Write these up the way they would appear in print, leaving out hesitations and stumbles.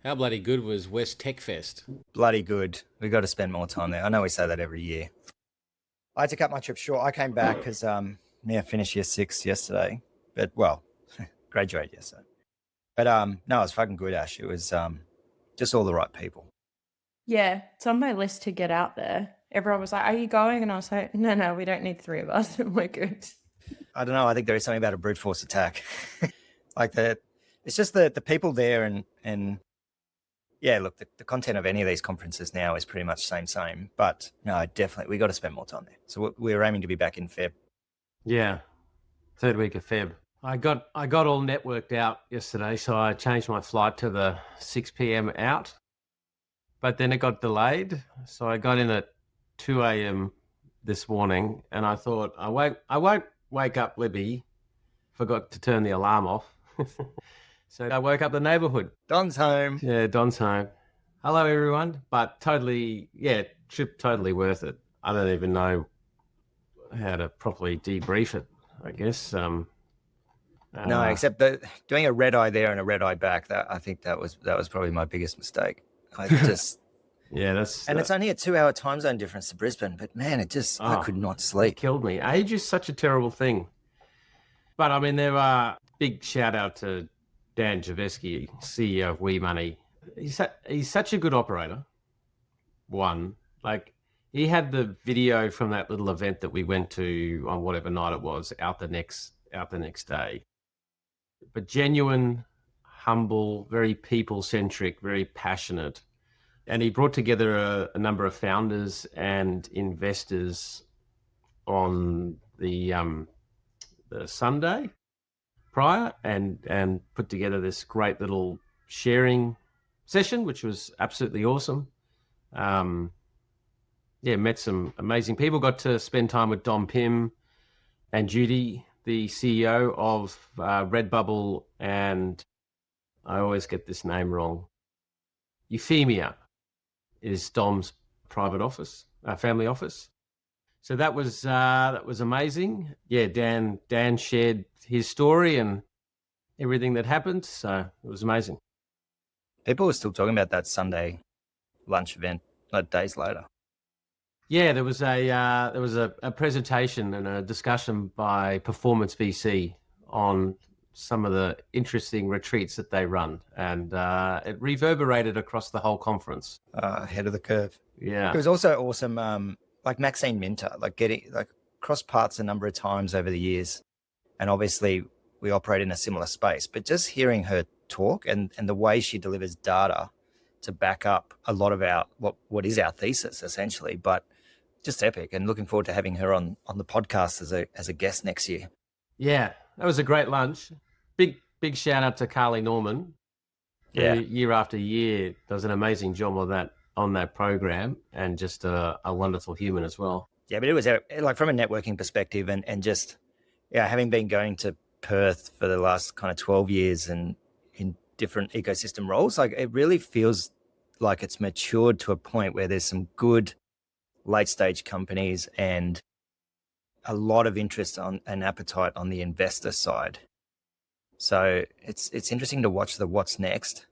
How bloody good was West Tech Fest? Bloody good. We've got to spend more time there. I know we say that every year. I had to cut my trip short. I came back because finished year 6 yesterday. But graduated yesterday. But no, it was fucking good, Ash. It was just all the right people. Yeah, it's on my list to get out there. Everyone was like, "Are you going?" And I was like, "No, we don't need 3 of us. We're good." I don't know. I think there is something about a brute force attack. Like that. It's just the people there and yeah, look, the content of any of these conferences now is pretty much same. But no, definitely, we got to spend more time there. So we're aiming to be back in Feb. Yeah, third week of Feb. I got all networked out yesterday, so I changed my flight to the 6 p.m. out. But then it got delayed, so I got in at 2 a.m. this morning, and I thought I won't wake up Libby. Forgot to turn the alarm off. So I woke up the neighborhood. Don's home. Yeah, Don's home. Hello, everyone. But trip totally worth it. I don't even know how to properly debrief it, I guess. No, except doing a red eye there and a red eye back. I think that was probably my biggest mistake. I just it's only a 2-hour time zone difference to Brisbane, but man, I could not sleep. It killed me. Age is such a terrible thing. But I mean, there are big shout out to Dan Javeski, CEO of WeMoney. He's such a good operator. One, like he had the video from that little event that we went to on whatever night it was out the next day. But genuine, humble, very people-centric, very passionate. And he brought together a number of founders and investors on the Sunday prior and put together this great little sharing session, which was absolutely awesome. Met some amazing people. Got to spend time with Dom Pym and Judy, the CEO of Redbubble, and I always get this name wrong. Euphemia is Dom's private office, family office. So that was amazing. Yeah, Dan shared his story and everything that happened. So it was amazing. People were still talking about that Sunday lunch event days later. Yeah, there was a presentation and a discussion by Performance VC on some of the interesting retreats that they run, and it reverberated across the whole conference. Ahead of the curve. Yeah, it was also awesome. Like Maxine Minter, getting cross paths a number of times over the years, and obviously we operate in a similar space. But just hearing her talk and the way she delivers data to back up a lot of our what is our thesis essentially, but just epic, and looking forward to having her on the podcast as a guest next year. Yeah, that was a great lunch. Big shout out to Carly Norman. Yeah, who year after year does an amazing job on that program, and just a wonderful human as well. Yeah, but it was from a networking perspective, and just having been going to Perth for the last kind of 12 years and in different ecosystem roles, it really feels like it's matured to a point where there's some good late stage companies and a lot of interest and appetite on the investor side. So it's interesting to watch the what's next.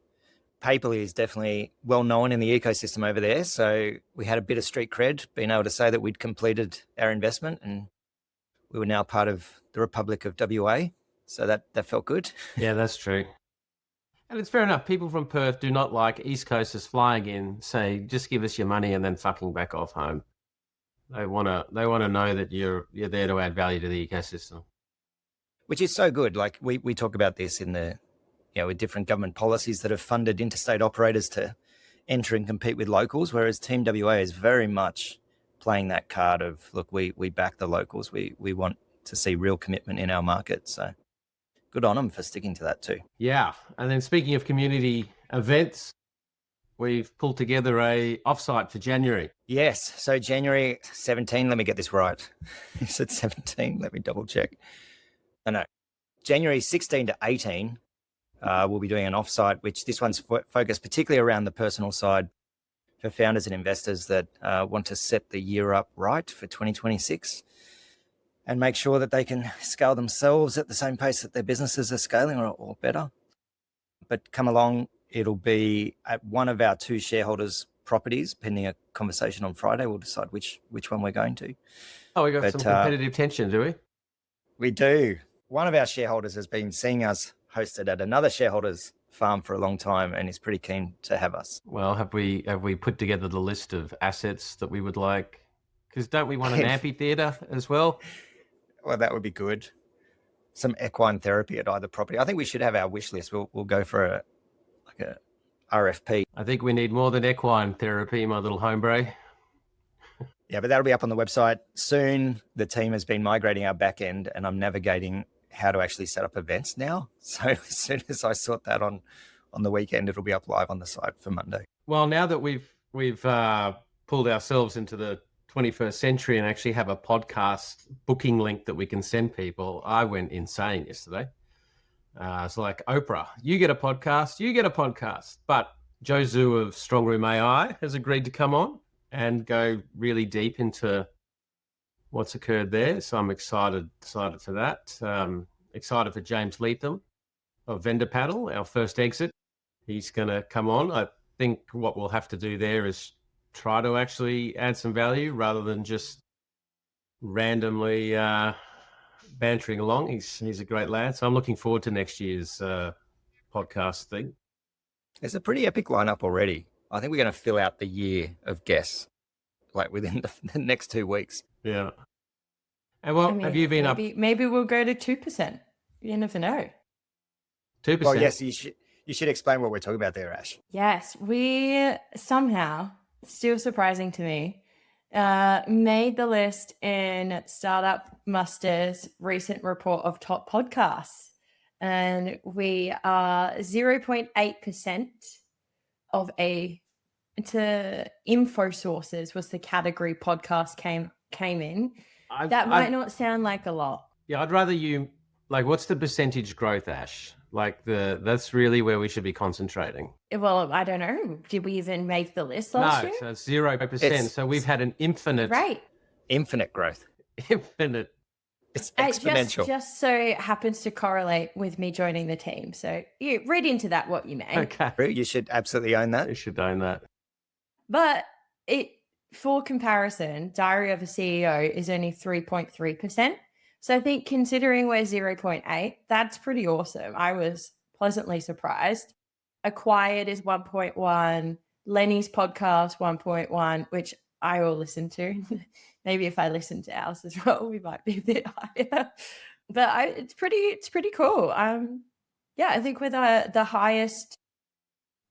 Paperly is definitely well known in the ecosystem over there. So we had a bit of street cred, being able to say that we'd completed our investment and we were now part of the Republic of WA. So that felt good. Yeah, that's true. And it's fair enough. People from Perth do not like East Coasters flying in, say, just give us your money and then fucking back off home. They want to know that you're there to add value to the ecosystem, which is so good. Like we talk about this in the with different government policies that have funded interstate operators to enter and compete with locals, whereas Team WA is very much playing that card of, look, we back the locals. We want to see real commitment in our market. So good on them for sticking to that too. Yeah, and then speaking of community events, we've pulled together a offsite for January. Yes. So January 17, let me get this right. Is it 17? Let me double check. No. January 16 to 18, we'll be doing an offsite, which this one's focused particularly around the personal side for founders and investors that want to set the year up right for 2026 and make sure that they can scale themselves at the same pace that their businesses are scaling or better. But come along, It'll be at one of our 2 shareholders' properties, pending a conversation on Friday. We'll decide which one we're going to. Oh, we got some competitive tension, do we? We do. One of our shareholders has been seeing us hosted at another shareholder's farm for a long time and is pretty keen to have us. Well, have we put together the list of assets that we would like? Because don't we want an amphitheatre as well? Well, that would be good. Some equine therapy at either property. I think we should have our wish list. We'll go for a RFP. I think we need more than equine therapy, my little hombre. Yeah, but that'll be up on the website soon. The team has been migrating our back end, and I'm navigating how to actually set up events now. So as soon as I sort that on the weekend, it'll be up live on the site for Monday. Well, now that we've pulled ourselves into the 21st century and actually have a podcast booking link that we can send people, I went insane yesterday. It's like Oprah, you get a podcast, you get a podcast. But Joe Zhu of Strong Room AI has agreed to come on and go really deep into what's occurred there. So I'm excited for that. Excited for James Leatham of Vendor Paddle, our first exit. He's going to come on. I think what we'll have to do there is try to actually add some value rather than just randomly bantering along. He's a great lad. So I'm looking forward to next year's podcast thing. It's a pretty epic lineup already. I think we're going to fill out the year of guests like within the next 2 weeks. Yeah. And what have you been up? Maybe we'll go to 2%. You never know. 2%. Well, yes, you should explain what we're talking about there, Ash. Yes, we somehow, still surprising to me, made the list in Startup Muster's recent report of top podcasts. And we are 0.8% of to info sources was the category podcast came in. That might not sound like a lot. Yeah, I'd rather you, like, what's the percentage growth, Ash? Like that's really where we should be concentrating. Well, I don't know. Did we even make the list last year? No, so 0%. So we've had an infinite growth. Infinite. It's exponential. It just so happens to correlate with me joining the team. So you read into that what you may. Okay. You should absolutely own that. You should own that. But for comparison, Diary of a CEO is only 3.3%. So I think considering we're 0.8, that's pretty awesome. I was pleasantly surprised. Acquired is 1.1. Lenny's podcast 1.1, which I will listen to. Maybe if I listen to ours as well, we might be a bit higher. But it's pretty cool. Yeah, I think we're the highest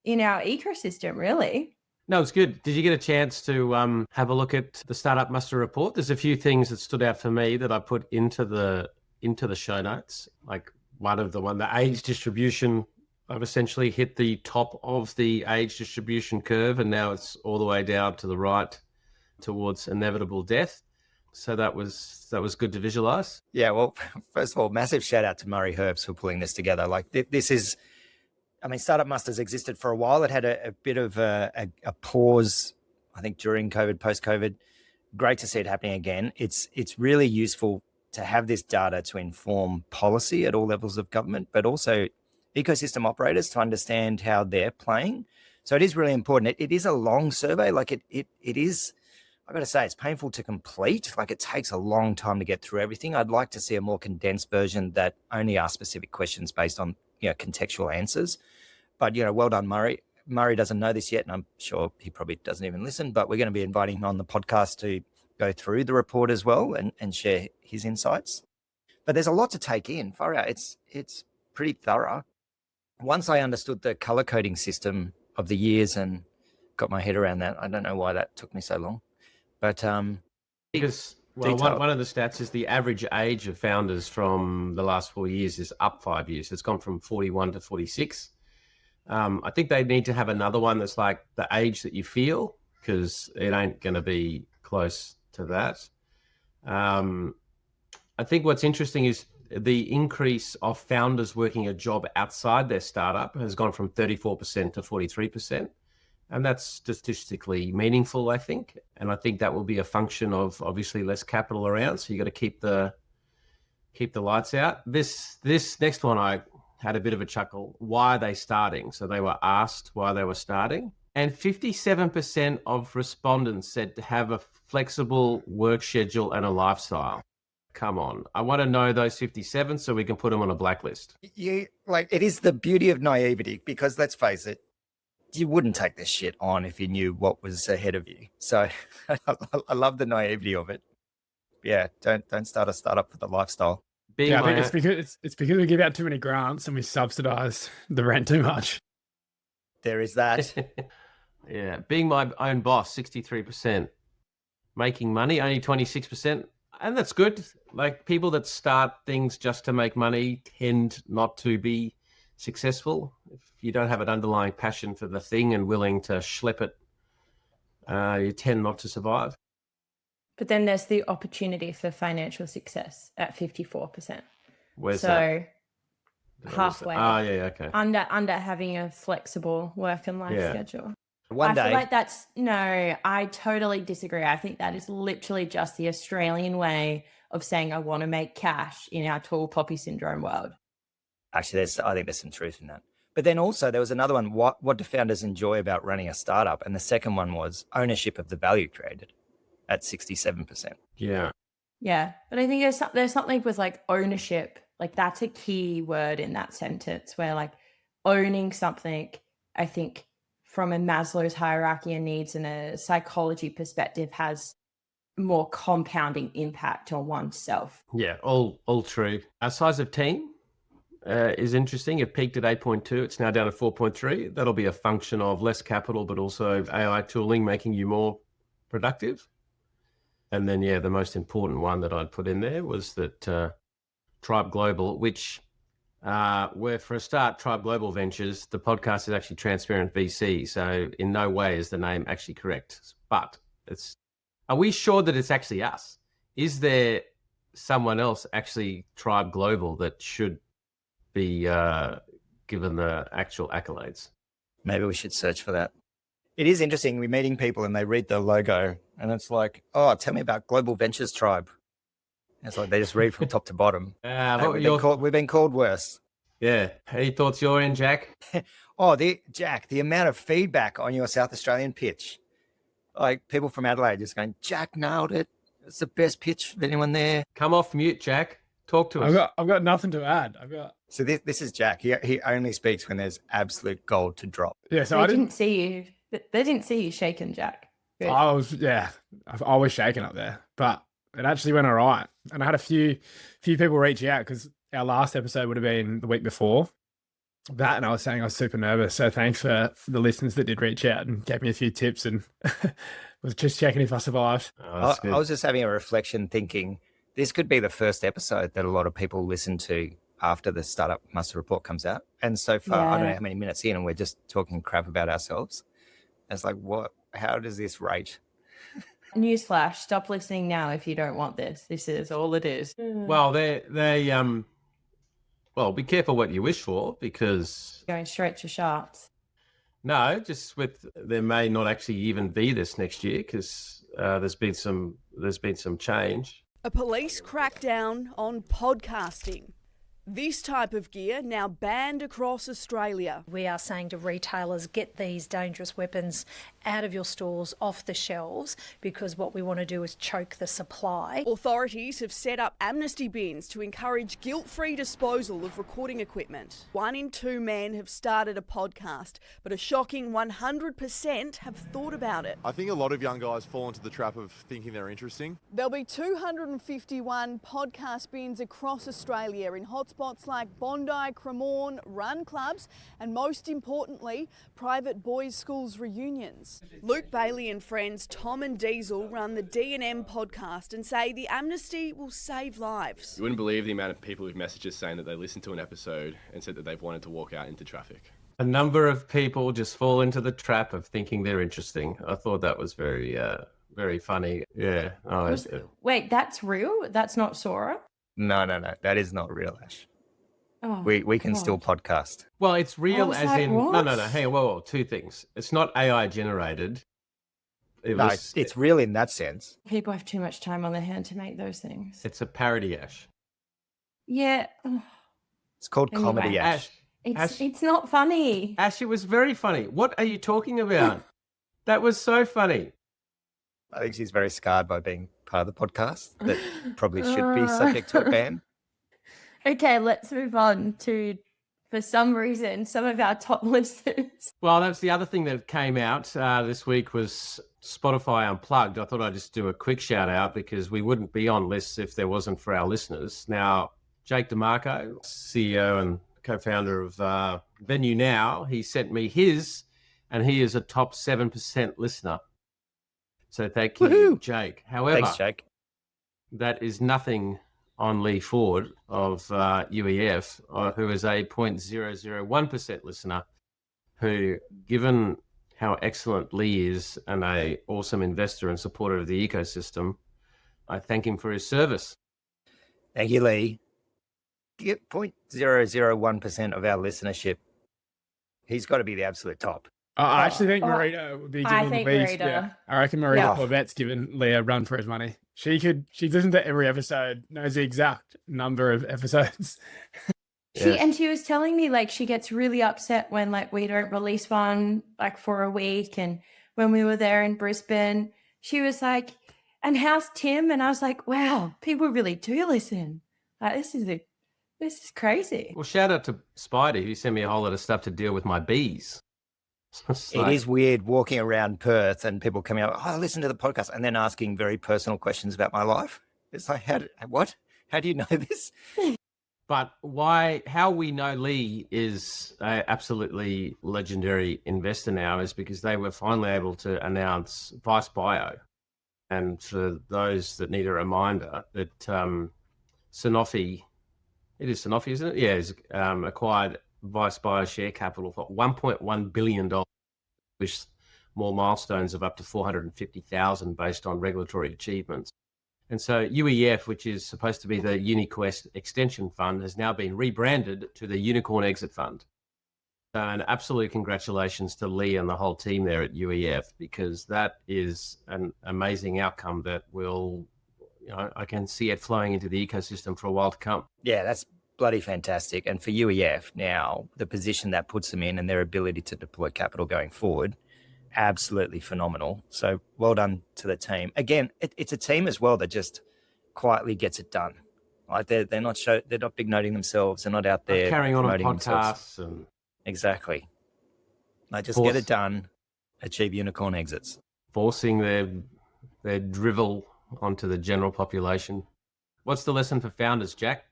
in our ecosystem, really. No, it's good. Did you get a chance to have a look at the Startup Muster report? There's a few things that stood out for me that I put into the show notes. Like the age distribution. I've essentially hit the top of the age distribution curve, and now it's all the way down to the right towards inevitable death. So that was good to visualize. Yeah, well, first of all, massive shout out to Murray Herbst for pulling this together. Like this is, I mean, Startup Muster's existed for a while. It had a bit of a pause, I think, during COVID, post-COVID. Great to see it happening again. It's really useful to have this data to inform policy at all levels of government, but also ecosystem operators to understand how they're playing. So it is really important. It is a long survey. Like it is, I got to say, it's painful to complete. Like it takes a long time to get through everything. I'd like to see a more condensed version that only asks specific questions based on contextual answers. But well done, Murray. Murray doesn't know this yet, and I'm sure he probably doesn't even listen. But we're going to be inviting him on the podcast to go through the report as well and share his insights. But there's a lot to take in. Far out, it's pretty thorough. Once I understood the color coding system of the years and got my head around that, I don't know why that took me so long. But because one of the stats is the average age of founders from the last 4 years is up 5 years. It's gone from 41 to 46. I think they need to have another one that's like the age that you feel, because it ain't going to be close to that. I think what's interesting is the increase of founders working a job outside their startup has gone from 34% to 43%. And that's statistically meaningful, I think. And I think that will be a function of obviously less capital around. So you got to keep the lights out. This next one, had a bit of a chuckle. Why are they starting? So they were asked why they were starting. And 57% of respondents said to have a flexible work schedule and a lifestyle. Come on. I want to know those 57 so we can put them on a blacklist. It is the beauty of naivety, because let's face it, you wouldn't take this shit on if you knew what was ahead of you. So I love the naivety of it. Yeah, don't start a startup for the lifestyle. I think it's because we give out too many grants and we subsidize the rent too much. There is that. Yeah, being my own boss, 63%. Making money, only 26%. And that's good. Like, people that start things just to make money tend not to be successful. If you don't have an underlying passion for the thing and willing to schlep it, you tend not to survive. But then there's the opportunity for financial success at 54%. Where's so that? halfway. Oh, yeah, okay. Under having a flexible work and life schedule. One day. I feel like no, I totally disagree. I think that is literally just the Australian way of saying I want to make cash in our tall poppy syndrome world. Actually, I think there's some truth in that. But then also there was another one. What do founders enjoy about running a startup? And the second one was ownership of the value created at 67%. Yeah. Yeah. But I think there's something with like ownership. Like, that's a key word in that sentence, where like owning something, I think, from a Maslow's hierarchy of needs and a psychology perspective, has more compounding impact on oneself. Yeah, all true. Our size of team is interesting. It peaked at 8.2. It's now down to 4.3. That'll be a function of less capital, but also AI tooling making you more productive. And then, the most important one that I'd put in there was that Tribe Global, which where for a start, Tribe Global Ventures, the podcast is actually Transparent VC. So in no way is the name actually correct. But are we sure that it's actually us? Is there someone else actually Tribe Global that should be given the actual accolades? Maybe we should search for that. It is interesting. We're meeting people and they read the logo and it's like, oh, tell me about Global Ventures Tribe. It's like they just read from top to bottom. We've been called worse. Yeah. Any thoughts you're in, Jack? Jack, the amount of feedback on your South Australian pitch. Like, people from Adelaide just going, Jack nailed it. It's the best pitch of anyone there. Come off mute, Jack. Talk to us. I've got nothing to add. So this is Jack. He only speaks when there's absolute gold to drop. Yeah, so I didn't see you. They didn't see you shaking, Jack. Good. I was shaking up there, but it actually went all right. And I had a few people reach out because our last episode would have been the week before that, and I was saying I was super nervous. So thanks for the listeners that did reach out and gave me a few tips, and was just checking if I survived. I was just having a reflection, thinking this could be the first episode that a lot of people listen to after the Startup Muster Report comes out. And so far, I don't know how many minutes in, and we're just talking crap about ourselves. It's like, what? How does this rate? Newsflash, stop listening now if you don't want this. This is all it is. Well, be careful what you wish for, because Going straight to sharks. No, there may not actually even be this next year, because there's been some change. A police crackdown on podcasting. This type of gear now banned across Australia. We are saying to retailers, get these dangerous weapons out of your stores, off the shelves, because what we want to do is choke the supply. Authorities have set up amnesty bins to encourage guilt-free disposal of recording equipment. 1 in 2 men have started a podcast, but a shocking 100% have thought about it. I think a lot of young guys fall into the trap of thinking they're interesting. There'll be 251 podcast bins across Australia in hotspots like Bondi, Cremorne, run clubs, and most importantly, private boys' schools reunions. Luke Bailey and friends Tom and Diesel run the D&M podcast and say the amnesty will save lives. You wouldn't believe the amount of people with messages saying that they listened to an episode and said that they've wanted to walk out into traffic. A number of people just fall into the trap of thinking they're interesting. I thought that was very, very funny. Yeah. Wait, that's real? That's not Sora? No. That is not real, Ash. Oh, we can still podcast. Well, it's real as in... what? No. Hang on, whoa, 2 things. It's not AI generated. It's real in that sense. People have too much time on their hand to make those things. It's a parody, Ash. Yeah. It's called Anyway. comedy, Ash. It's not funny. Ash, it was very funny. What are you talking about? That was so funny. I think she's very scarred by being part of the podcast. That probably should be subject to a ban. Okay, let's move on to, for some reason, some of our top listeners. Well, that's the other thing that came out this week was Spotify Unplugged. I thought I'd just do a quick shout out because we wouldn't be on lists if there wasn't for our listeners. Now, Jake DeMarco, CEO and co-founder of Venue Now, he sent me his, and he is a top 7% listener. So thank you, Woohoo! Jake. However, Thanks, Jake. that is nothing on Lee Ford of UEF, who is a 0.001% listener, who, given how excellent Lee is and an awesome investor and supporter of the ecosystem, I thank him for his service. Thank you, Lee. Get 0.001% of our listenership. He's got to be the absolute top. I actually think Marita would be giving Lee's. Yeah, I reckon Marita Corvette's giving Lee a run for his money. She's listened to every episode, knows the exact number of episodes. She was telling me like she gets really upset when like we don't release one like for a week. And when we were there in Brisbane, she was like, "And how's Tim?" And I was like, "Wow, people really do listen. Like, this is crazy." Well, shout out to Spidey, who sent me a whole lot of stuff to deal with my bees. It is weird walking around Perth and people coming up, "Oh, listen to the podcast," and then asking very personal questions about my life. It's like, what? How do you know this? But how we know Lee is an absolutely legendary investor now is because they were finally able to announce Vice Bio. And for those that need a reminder, that Sanofi, it is Sanofi, isn't it? Yeah, has acquired Vice Bio share capital for $1.1 billion, with more milestones of up to 450,000 based on regulatory achievements. And so UEF, which is supposed to be the UniQuest Extension Fund, has now been rebranded to the Unicorn Exit Fund. So an absolute congratulations to Lee and the whole team there at UEF, because that is an amazing outcome that I can see it flowing into the ecosystem for a while to come. Yeah, that's bloody fantastic. And for UEF now, the position that puts them in and their ability to deploy capital going forward, absolutely phenomenal. So well done to the team. Again, it's a team as well that just quietly gets it done. Like they're not big noting themselves. They're not out there carrying on promoting podcasts themselves. Exactly. Like just get it done, achieve unicorn exits. Forcing their drivel onto the general population. What's the lesson for founders, Jack?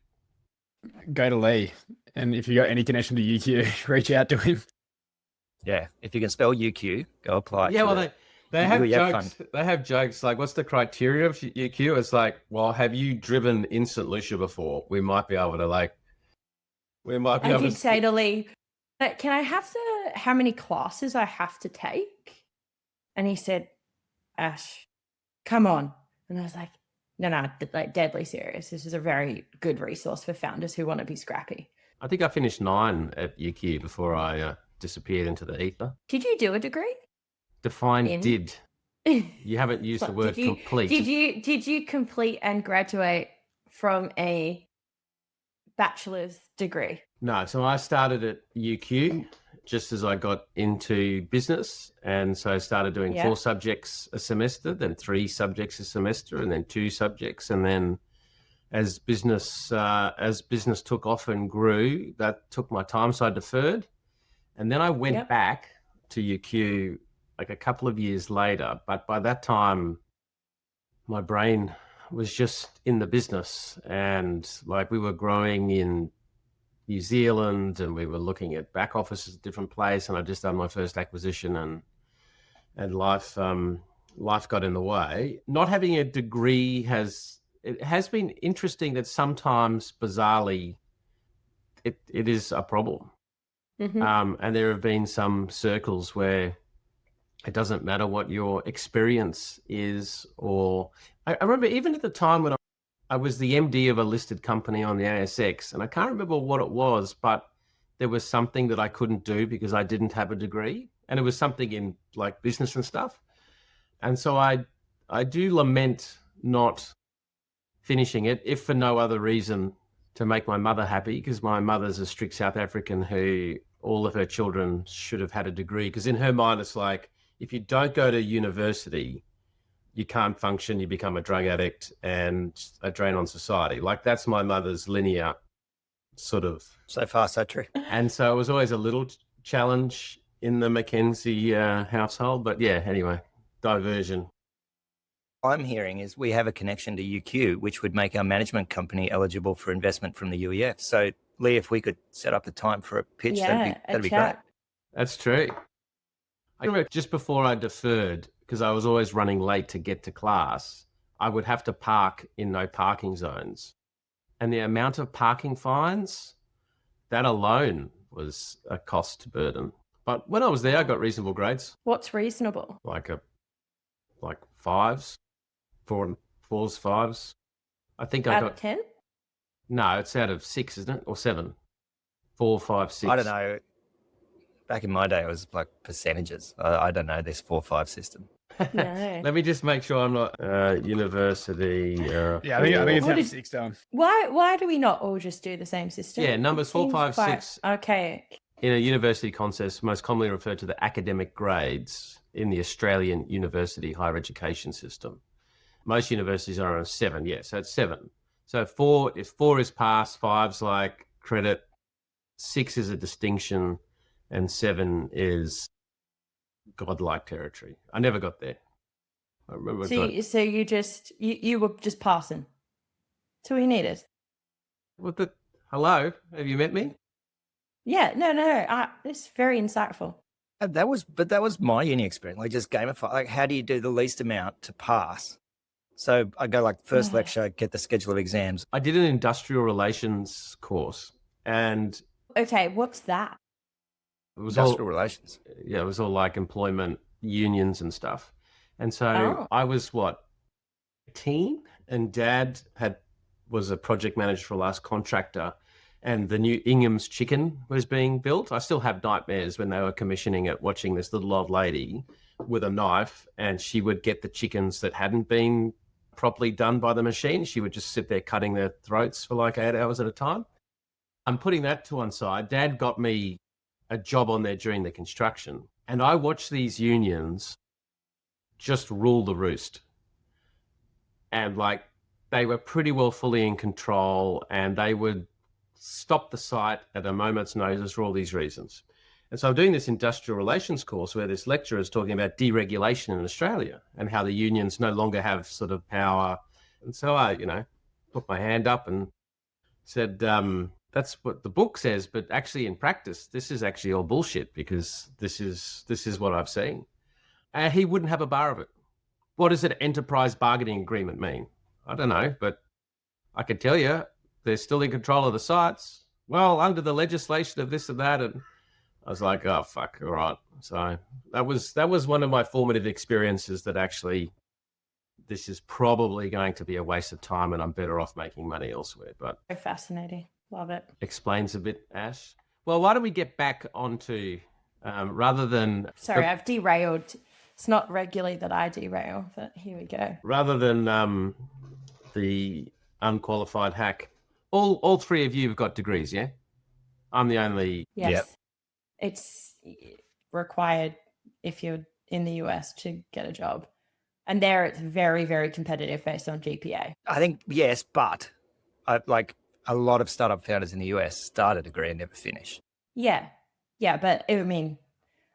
Go to Lee, and if you got any connection to UQ, reach out to him. Yeah, if you can spell UQ, go apply. Yeah, well, they have UEF jokes. fund. They have jokes like, "What's the criteria of UQ?" It's like, "Well, have you driven in St. Lucia before? We might be able to I did say to Lee, "Can I have how many classes I have to take?" And he said, "Ash, come on." And I was like, No, like deadly serious. This is a very good resource for founders who want to be scrappy. I think I finished 9 at UQ before I disappeared into the ether. Did you do a degree? Define did. You haven't used the word complete. Did you complete and graduate from a bachelor's degree? No, so I started at UQ just as I got into business, and so I started doing 4 subjects a semester, then 3 subjects a semester, and then 2 subjects, and then as business took off and grew, that took my time, so I deferred, and then I went back to UQ like a couple of years later. But by that time, my brain was just in the business, and like we were growing in New Zealand, and we were looking at back offices at different places, and I just done my first acquisition, and life got in the way. Not having a degree has been interesting that sometimes bizarrely it is a problem. Mm-hmm. And there have been some circles where it doesn't matter what your experience is, or I remember even at the time when I was the MD of a listed company on the ASX, and I can't remember what it was, but there was something that I couldn't do because I didn't have a degree, and it was something in like business and stuff. And so I do lament not finishing it, if for no other reason to make my mother happy, because my mother's a strict South African who all of her children should have had a degree. Because in her mind, it's like, if you don't go to university, you can't function, you become a drug addict and a drain on society. Like, that's my mother's linear sort of. So far, so true. And so it was always a little challenge in the Mackenzie household. But yeah, anyway, diversion. I'm hearing is we have a connection to UQ, which would make our management company eligible for investment from the UEF. So, Lee, if we could set up a time for a pitch, that'd be great. That's true. I remember just before I deferred, because I was always running late to get to class, I would have to park in no parking zones. And the amount of parking fines, that alone was a cost burden. But when I was there, I got reasonable grades. What's reasonable? Like fives, fours, fives. I think I got out of 10? No, it's out of 6, isn't it? Or 7? 4, 5, 6. I don't know. Back in my day, it was like percentages. I don't know this 4-5 system. No. Let me just make sure I'm not university. Yeah, I think it's What out is- 6 down. Why do we not all just do the same system? Yeah, numbers It 4, seems 5, quite- 6. Okay. In a university context, most commonly referred to the academic grades in the Australian university higher education system. Most universities are on a 7, yeah, so it's 7. So 4, if 4 is pass, 5's like credit, 6 is a distinction, and 7 is godlike territory. I never got there. I remember. So you were just passing. That's all you needed. Hello, have you met me? Yeah, no. It's very insightful. That was my uni experience. Like, just gamify. Like, how do you do the least amount to pass? So I go like first lecture, get the schedule of exams. I did an industrial relations course, and Okay, what's that? it was Industrial all relations. yeah, it was all like employment unions and stuff. And so I was 18, and Dad was a project manager for a last contractor, and the new Ingham's chicken was being built. I still have nightmares when they were commissioning it, watching this little old lady with a knife, and she would get the chickens that hadn't been properly done by the machine. She would just sit there cutting their throats for like 8 hours at a time. I'm putting that to one side. Dad got me a job on there during the construction, and I watched these unions just rule the roost. And like, they were pretty well fully in control, and they would stop the site at a moment's notice for all these reasons. And so I'm doing this industrial relations course where this lecturer is talking about deregulation in Australia and how the unions no longer have sort of power. And so I, put my hand up and said, that's what the book says, but actually in practice, this is actually all bullshit, because this is what I've seen. And he wouldn't have a bar of it. What does an enterprise bargaining agreement mean? I don't know, but I can tell you they're still in control of the sites. Well, under the legislation of this and that. And I was like, oh, fuck, all right. So that was one of my formative experiences that actually this is probably going to be a waste of time and I'm better off making money elsewhere. But So fascinating. Love it. Explains a bit, Ash. Well, why don't we get back onto, rather than... Sorry, I've derailed. It's not regularly that I derail, but here we go. Rather than the unqualified hack, all three of you have got degrees, yeah? I'm the only... Yes. Yep. It's required if you're in the US to get a job. And there it's very, very competitive based on GPA. I think, yes, but like a lot of startup founders in the US start a degree and never finish. Yeah. Yeah, but I mean,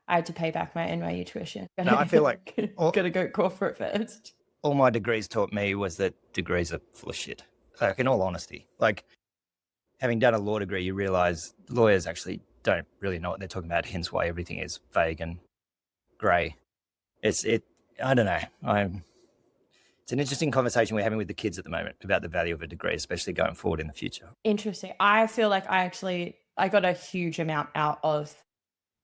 I had to pay back my NYU tuition. No, I feel like gotta go corporate first. all my degrees taught me was that degrees are full of shit. Like, in all honesty, like having done a law degree, you realize lawyers actually don't really know what they're talking about. Hence why everything is vague and grey. I don't know. It's an interesting conversation we're having with the kids at the moment about the value of a degree, especially going forward in the future. Interesting. I feel like I got a huge amount out of,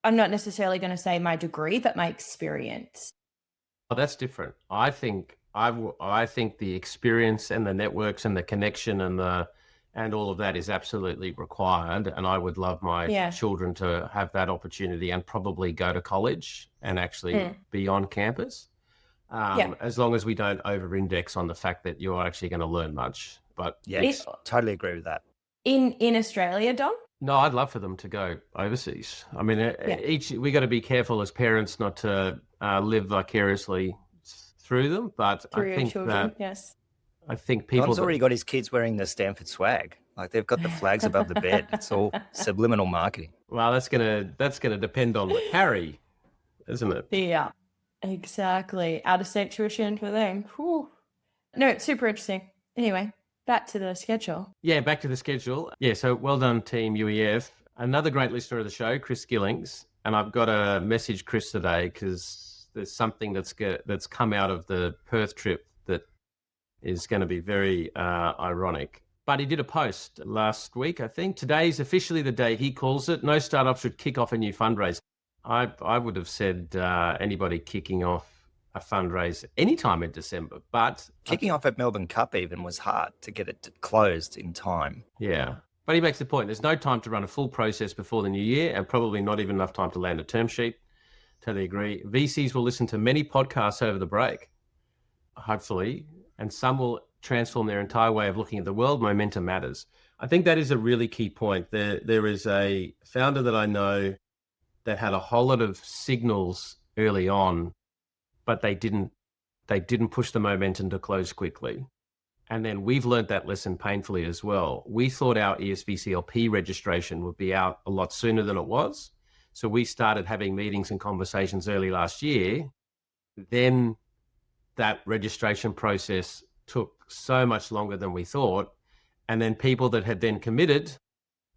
I'm not necessarily going to say my degree, but my experience. Oh, that's different. I think the experience and the networks and the connection and all of that is absolutely required. And I would love my children to have that opportunity and probably go to college and actually be on campus. As long as we don't over-index on the fact that you're actually going to learn much. But yeah, totally agree with that. In Australia, Don? No, I'd love for them to go overseas. I mean, we got to be careful as parents not to live vicariously through them. But Through I your think children, that yes. I think people. Don's already got his kids wearing the Stanford swag. Like they've got the flags above the bed. It's all subliminal marketing. Well, that's gonna depend on Harry, isn't it? Yeah, exactly. Out of state tuition for them. Whew. No, it's super interesting. Anyway, back to the schedule. Yeah, back to the schedule. Yeah, so well done, Team UEF. Another great listener of the show, Chris Gillings. And I've got to message Chris today because there's something that's come out of the Perth trip that is going to be very ironic. But he did a post last week, I think. Today's officially the day he calls it. No startup should kick off a new fundraise. I would have said anybody kicking off a fundraise anytime in December, but kicking off at Melbourne Cup even was hard to get it closed in time. Yeah. But he makes the point, there's no time to run a full process before the new year and probably not even enough time to land a term sheet. Totally agree. VCs will listen to many podcasts over the break, hopefully, and some will transform their entire way of looking at the world. Momentum matters. I think that is a really key point. There is a founder that I know that had a whole lot of signals early on, but they didn't push the momentum to close quickly. And then we've learned that lesson painfully as well. We thought our ESVCLP registration would be out a lot sooner than it was. So we started having meetings and conversations early last year. Then that registration process took so much longer than we thought. And then people that had then committed,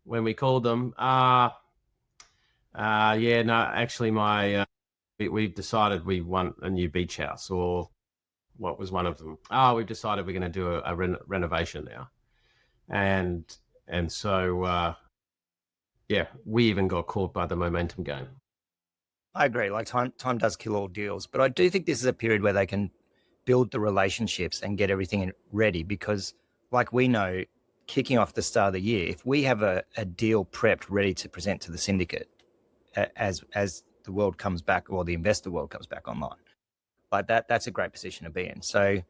when we called them, we've decided we want a new beach house, or what was one of them? We've decided we're going to do a renovation now. And so, we even got caught by the momentum game. I agree. Like time does kill all deals, but I do think this is a period where they can build the relationships and get everything ready, because like we know, kicking off the start of the year, if we have a deal prepped, ready to present to the syndicate as the world comes back, or the investor world comes back online, like that's a great position to be in. So,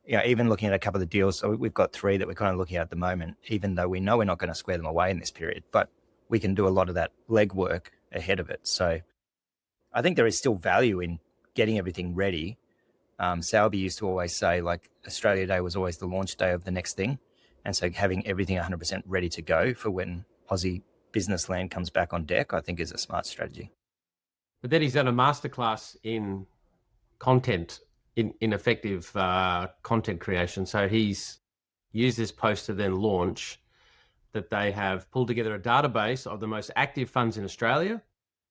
even looking at a couple of the deals, so we've got 3 that we're kind of looking at the moment, even though we know we're not going to square them away in this period, but we can do a lot of that legwork ahead of it. So I think there is still value in getting everything ready. Salby used to always say, like, Australia Day was always the launch day of the next thing. And so having everything 100% ready to go for when Aussie business land comes back on deck, I think is a smart strategy. But then he's done a masterclass in content, in effective content creation. So he's used this post to then launch that they have pulled together a database of the most active funds in Australia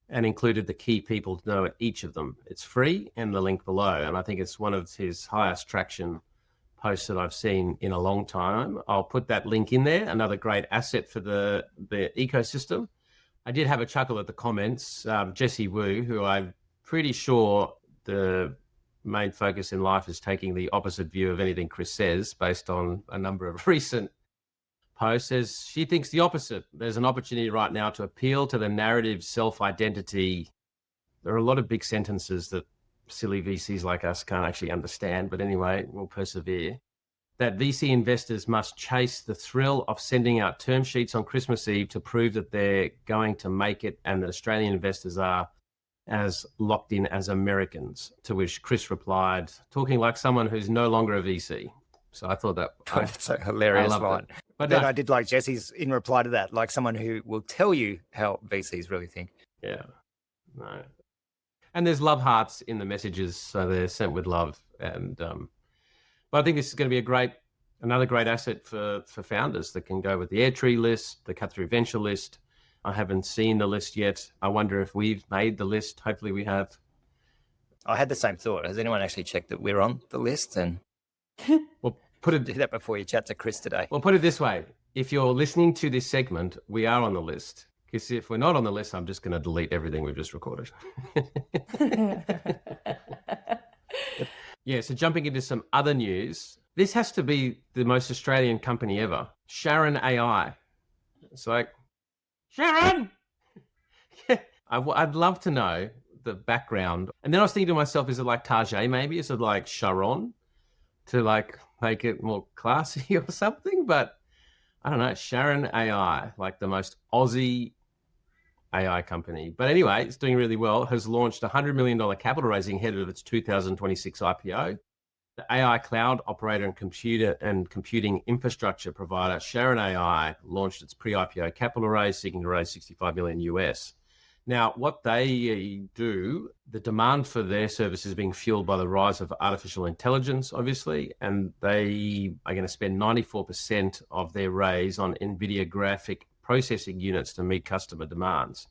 and included the key people to know at each of them. It's free, and the link below. And I think it's one of his highest traction posts that I've seen in a long time. I'll put that link in there. Another great asset for the ecosystem. I did have a chuckle at the comments. Jesse Wu, who I'm pretty sure the main focus in life is taking the opposite view of anything Chris says, based on a number of recent post, says she thinks the opposite. There's an opportunity right now to appeal to the narrative self-identity. There are a lot of big sentences that silly VCs like us can't actually understand, but anyway, we'll persevere. That VC investors must chase the thrill of sending out term sheets on Christmas Eve to prove that they're going to make it, and that Australian investors are as locked in as Americans, to which Chris replied, talking like someone who's no longer a VC. So I thought that that's a hilarious line. But then I did like Jesse's in reply to that, like someone who will tell you how VCs really think. Yeah, no. And there's love hearts in the messages, so they're sent with love. And but I think this is going to be another great asset for founders that can go with the Airtree list, the Cut Through Venture list. I haven't seen the list yet. I wonder if we've made the list. Hopefully we have. I had the same thought. Has anyone actually checked that we're on the list? And well, do that before you chat to Chris today. Well, put it this way. If you're listening to this segment, we are on the list. Because if we're not on the list, I'm just going to delete everything we've just recorded. Yeah, so jumping into some other news. This has to be the most Australian company ever. Sharon AI. It's like, Sharon! I'd love to know the background. And then I was thinking to myself, is it like Tajay maybe? Is it like Sharon? To like make it more classy or something? But I don't know, Sharon AI, like the most Aussie AI company. But anyway, it's doing really well. It has launched a $100 million capital raising ahead of its 2026 IPO. The AI cloud operator and computing infrastructure provider Sharon AI launched its pre-IPO capital raise, seeking to raise 65 million US. Now, what they do, the demand for their service is being fueled by the rise of artificial intelligence, obviously, and they are going to spend 94% of their raise on NVIDIA graphic processing units to meet customer demands.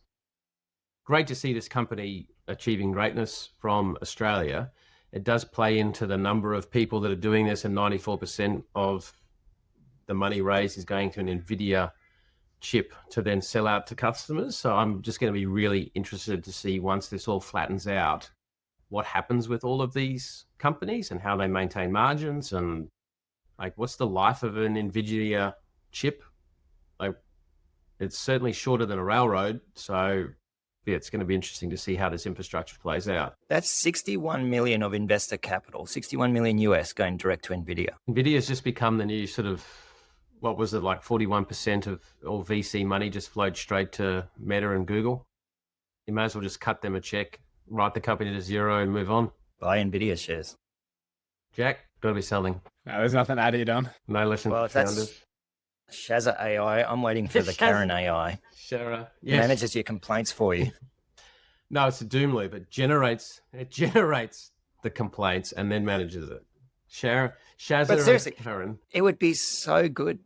Great to see this company achieving greatness from Australia. It does play into the number of people that are doing this, and 94% of the money raised is going to an NVIDIA chip to then sell out to customers. So I'm just going to be really interested to see, once this all flattens out, what happens with all of these companies and how they maintain margins, and like, what's the life of an NVIDIA chip? Like, it's certainly shorter than a railroad. So yeah, it's going to be interesting to see how this infrastructure plays out. That's 61 million of investor capital, 61 million US going direct to NVIDIA. NVIDIA has just become the new sort of, what was it, like 41% of all VC money just flowed straight to Meta and Google. You may as well just cut them a check, write the company to zero and move on. Buy NVIDIA shares. Jack, got to be selling. No, there's nothing to add here, Don. No less than Well, if that's Shazza AI, I'm waiting for the Karen AI. Shara, yes. Manages your complaints for you. No, it's a doom loop. It generates the complaints and then manages it. Shazza, but seriously, Karen. It would be so good.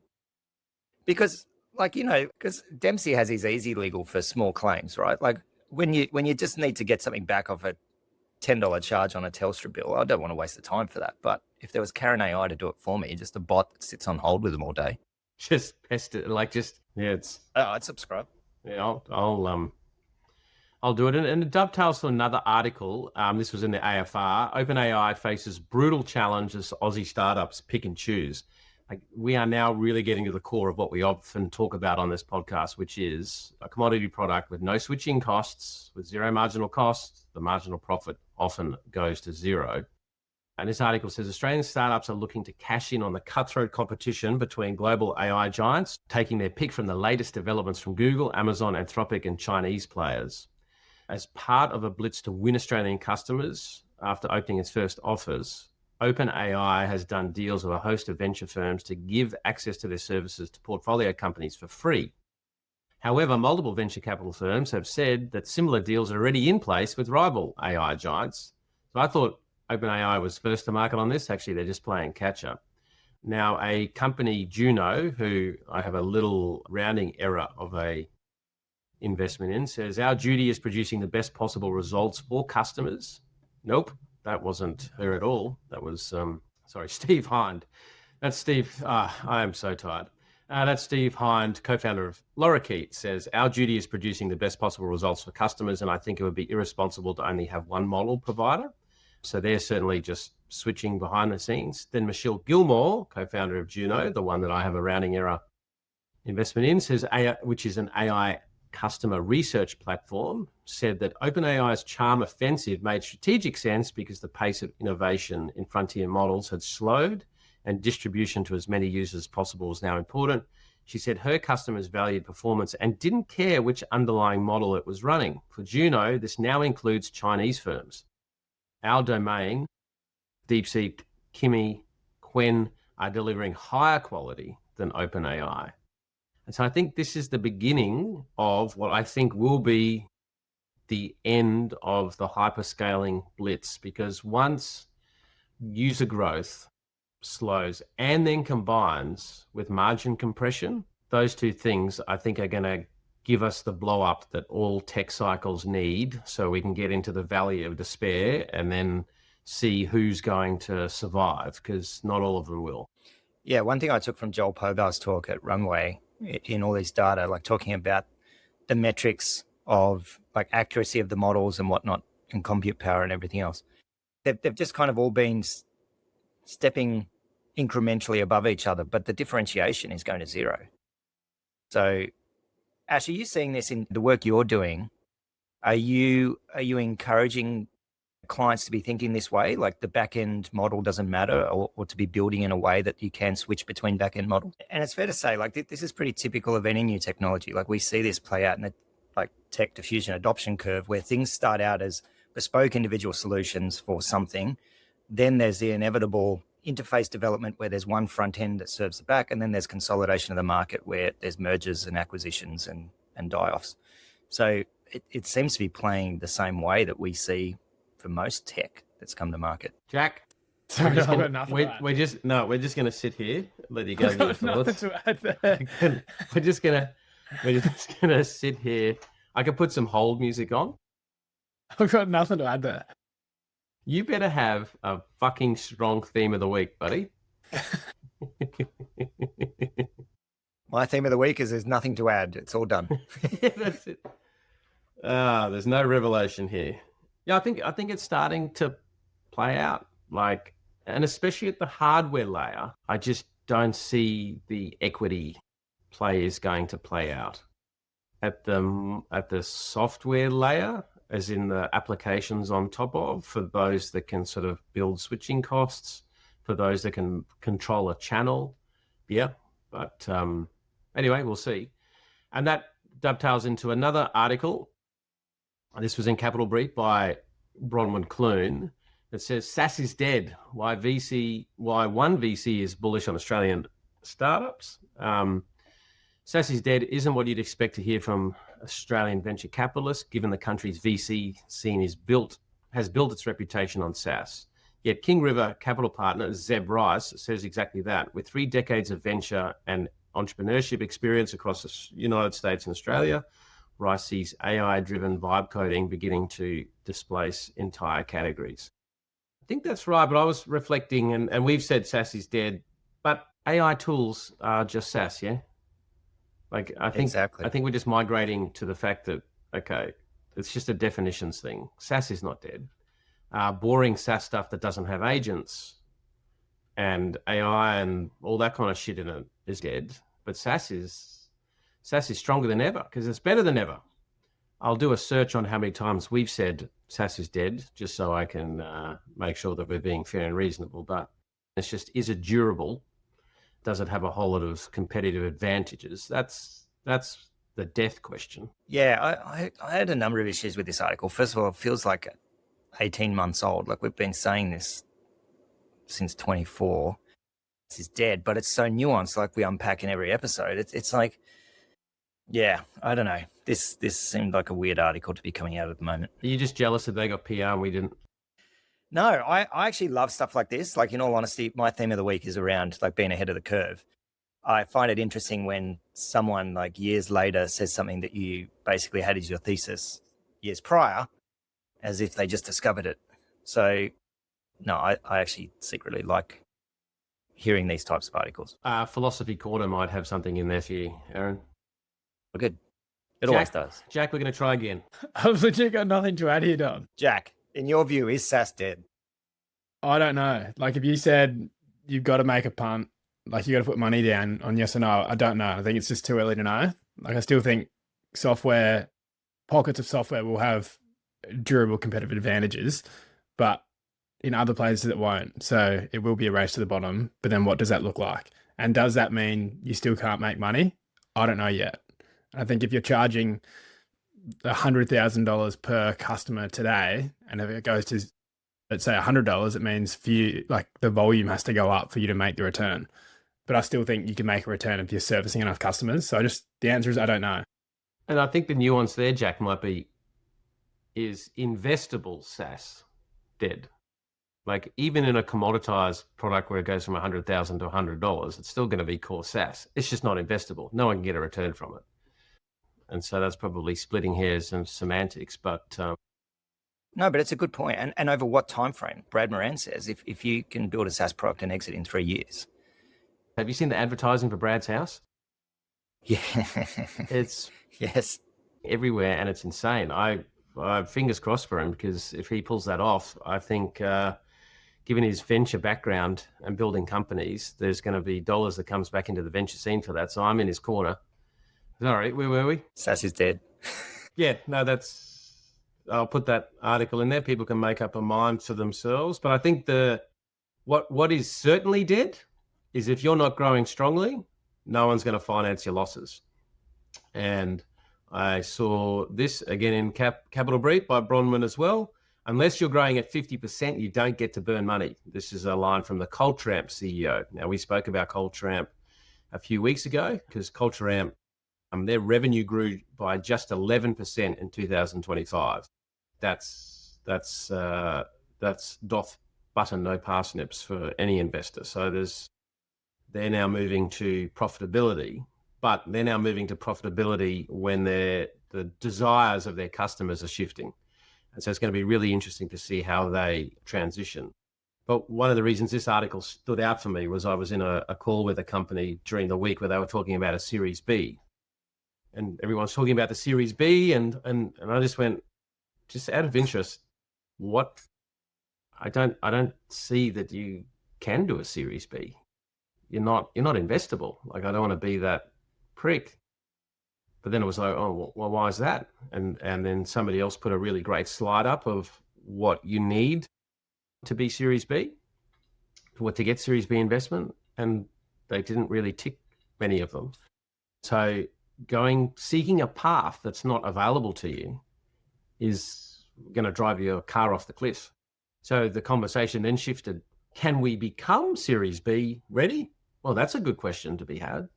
Because, like, you know, because Dempsey has his easy legal for small claims, right? Like, when you just need to get something back off a $10 charge on a Telstra bill, I don't want to waste the time for that. But if there was Karen AI to do it for me, just a bot that sits on hold with them all day. Just pest it, like, just, yeah, it's... I'd subscribe. Yeah, I'll do it. And it dovetails to another article. This was in the AFR. OpenAI faces brutal challenge as Aussie startups pick and choose. Like, we are now really getting to the core of what we often talk about on this podcast, which is a commodity product with no switching costs, with zero marginal costs. The marginal profit often goes to zero. And this article says Australian startups are looking to cash in on the cutthroat competition between global AI giants, taking their pick from the latest developments from Google, Amazon, Anthropic, and Chinese players. As part of a blitz to win Australian customers after opening its first offers, OpenAI has done deals with a host of venture firms to give access to their services to portfolio companies for free. However, multiple venture capital firms have said that similar deals are already in place with rival AI giants. So I thought OpenAI was first to market on this. Actually, they're just playing catch up. Now, a company, Juno, who I have a little rounding error of a investment in, says, our duty is producing the best possible results for customers. Nope, that wasn't her at all. That was, Steve Hind. That's Steve. I am so tired. That's Steve Hind, co-founder of Lorikeet, says, our duty is producing the best possible results for customers, and I think it would be irresponsible to only have one model provider. So they're certainly just switching behind the scenes. Then Michelle Gilmore, co-founder of Juno, the one that I have a rounding error investment in, says, which is an AI customer research platform, said that OpenAI's Charm offensive made strategic sense because the pace of innovation in frontier models had slowed and distribution to as many users as possible is now important. She said her customers valued performance and didn't care which underlying model it was running. For Juno, this now includes Chinese firms. Our domain, DeepSeek, Kimi, Qwen are delivering higher quality than OpenAI. And so I think this is the beginning of what I think will be the end of the hyperscaling blitz, because once user growth slows and then combines with margin compression, those two things I think are going to give us the blow up that all tech cycles need, so we can get into the valley of despair and then see who's going to survive, because not all of them will. Yeah, one thing I took from Joel Pobar's talk at Runway in all these data, like talking about the metrics of like accuracy of the models and whatnot and compute power and everything else, they've just kind of all been stepping incrementally above each other, but the differentiation is going to zero. So Ash, are you seeing this in the work you're doing? Are you encouraging clients to be thinking this way, like the back end model doesn't matter, or to be building in a way that you can switch between back end models. And it's fair to say, like, this is pretty typical of any new technology. Like, we see this play out in the like tech diffusion adoption curve, where things start out as bespoke individual solutions for something. Then there's the inevitable interface development where there's one front end that serves the back, and then there's consolidation of the market where there's mergers and acquisitions and die-offs. So it seems to be playing the same way that we see for most tech that's come to market. Jack, Sorry, we're just I've gonna, got nothing we're, to add. we're just no, we're just gonna sit here, let you go. I've With got your nothing thoughts. to add there. We're just gonna sit here. I can put some hold music on. I've got nothing to add there. You better have a fucking strong theme of the week, buddy. My theme of the week is there's nothing to add. It's all done. Yeah, that's it. There's no revelation here. Yeah, I think it's starting to play out. Like, and especially at the hardware layer, I just don't see the equity play is going to play out. At the software layer, as in the applications on top of, for those that can sort of build switching costs, for those that can control a channel. Yeah, but anyway, we'll see. And that dovetails into another article. This was in Capital Brief by Bronwyn Clune. It says SaaS is dead. Why one VC is bullish on Australian startups. SaaS is dead isn't what you'd expect to hear from Australian venture capitalists, given the country's VC scene has built its reputation on SaaS. Yet King River capital partner Zeb Rice says exactly that. With 3 decades of venture and entrepreneurship experience across the United States and Australia, Rice sees AI-driven vibe coding beginning to displace entire categories. I think that's right, but I was reflecting, and we've said SaaS is dead, but AI tools are just SaaS, yeah? Like, I think we're just migrating to the fact that, okay, it's just a definitions thing. SaaS is not dead. Boring SaaS stuff that doesn't have agents and AI and all that kind of shit in it is dead. But SaaS is stronger than ever because it's better than ever. I'll do a search on how many times we've said SaaS is dead, just so I can make sure that we're being fair and reasonable. But it's just, is it durable? Does it have a whole lot of competitive advantages? That's the death question. Yeah, I had a number of issues with this article. First of all, it feels like 18 months old. Like, we've been saying this since 24. This is dead, but it's so nuanced, like we unpack in every episode. It's like, yeah, I don't know. This seemed like a weird article to be coming out at the moment. Are you just jealous that they got PR and we didn't? No, I actually love stuff like this. Like, in all honesty, my theme of the week is around like being ahead of the curve. I find it interesting when someone like years later says something that you basically had as your thesis years prior, as if they just discovered it. So, no, I actually secretly like hearing these types of articles. Philosophy Corner might have something in there for you, Aaron. Good. It always does. Jack, we're going to try again. I've legit got nothing to add here, Don. Jack, in your view, is SaaS dead? I don't know. Like, if you said you've got to make a punt, like you got to put money down on yes or no, I don't know. I think it's just too early to know. Like, I still think pockets of software will have durable competitive advantages, but in other places it won't. So it will be a race to the bottom, but then what does that look like? And does that mean you still can't make money? I don't know yet. I think if you're charging $100,000 per customer today, and if it goes to, let's say, $100, it means for you, like, the volume has to go up for you to make the return. But I still think you can make a return if you're servicing enough customers. So the answer is I don't know. And I think the nuance there, Jack, might be, is investable SaaS dead? Like, even in a commoditized product where it goes from $100,000 to $100, it's still going to be core SaaS. It's just not investable. No one can get a return from it. And so that's probably splitting hairs and semantics, but... No, but it's a good point. And over what time frame? Brad Moran says if you can build a SaaS product and exit in 3 years. Have you seen the advertising for Brad's house? Yeah. It's yes, everywhere, and it's insane. I fingers crossed for him, because if he pulls that off, I think given his venture background and building companies, there's going to be dollars that comes back into the venture scene for that. So I'm in his corner. All right, where were we? SaaS is dead. Yeah, no, that's I'll put that article in there. People can make up a mind for themselves. But I think what is certainly dead is if you're not growing strongly, no one's going to finance your losses. And I saw this again in Capital Brief by Bronwyn as well. Unless you're growing at 50%, you don't get to burn money. This is a line from the Culturamp CEO. Now, we spoke about Culturamp a few weeks ago because Culturamp, their revenue grew by just 11% in 2025. That's doth butter no parsnips for any investor. So they're now moving to profitability, but they're now moving to profitability when the desires of their customers are shifting. And so it's going to be really interesting to see how they transition. But one of the reasons this article stood out for me was I was in a call with a company during the week where they were talking about a Series B. And everyone's talking about the Series B, and I just went, just out of interest, what? I don't see that you can do a Series B. You're not investable. Like, I don't want to be that prick. But then it was like, oh, well, why is that? And then somebody else put a really great slide up of what you need to be Series B, to get Series B investment, and they didn't really tick many of them. So seeking a path that's not available to you is going to drive your car off the cliff. So the conversation then shifted, can we become Series B ready? Well, that's a good question to be had.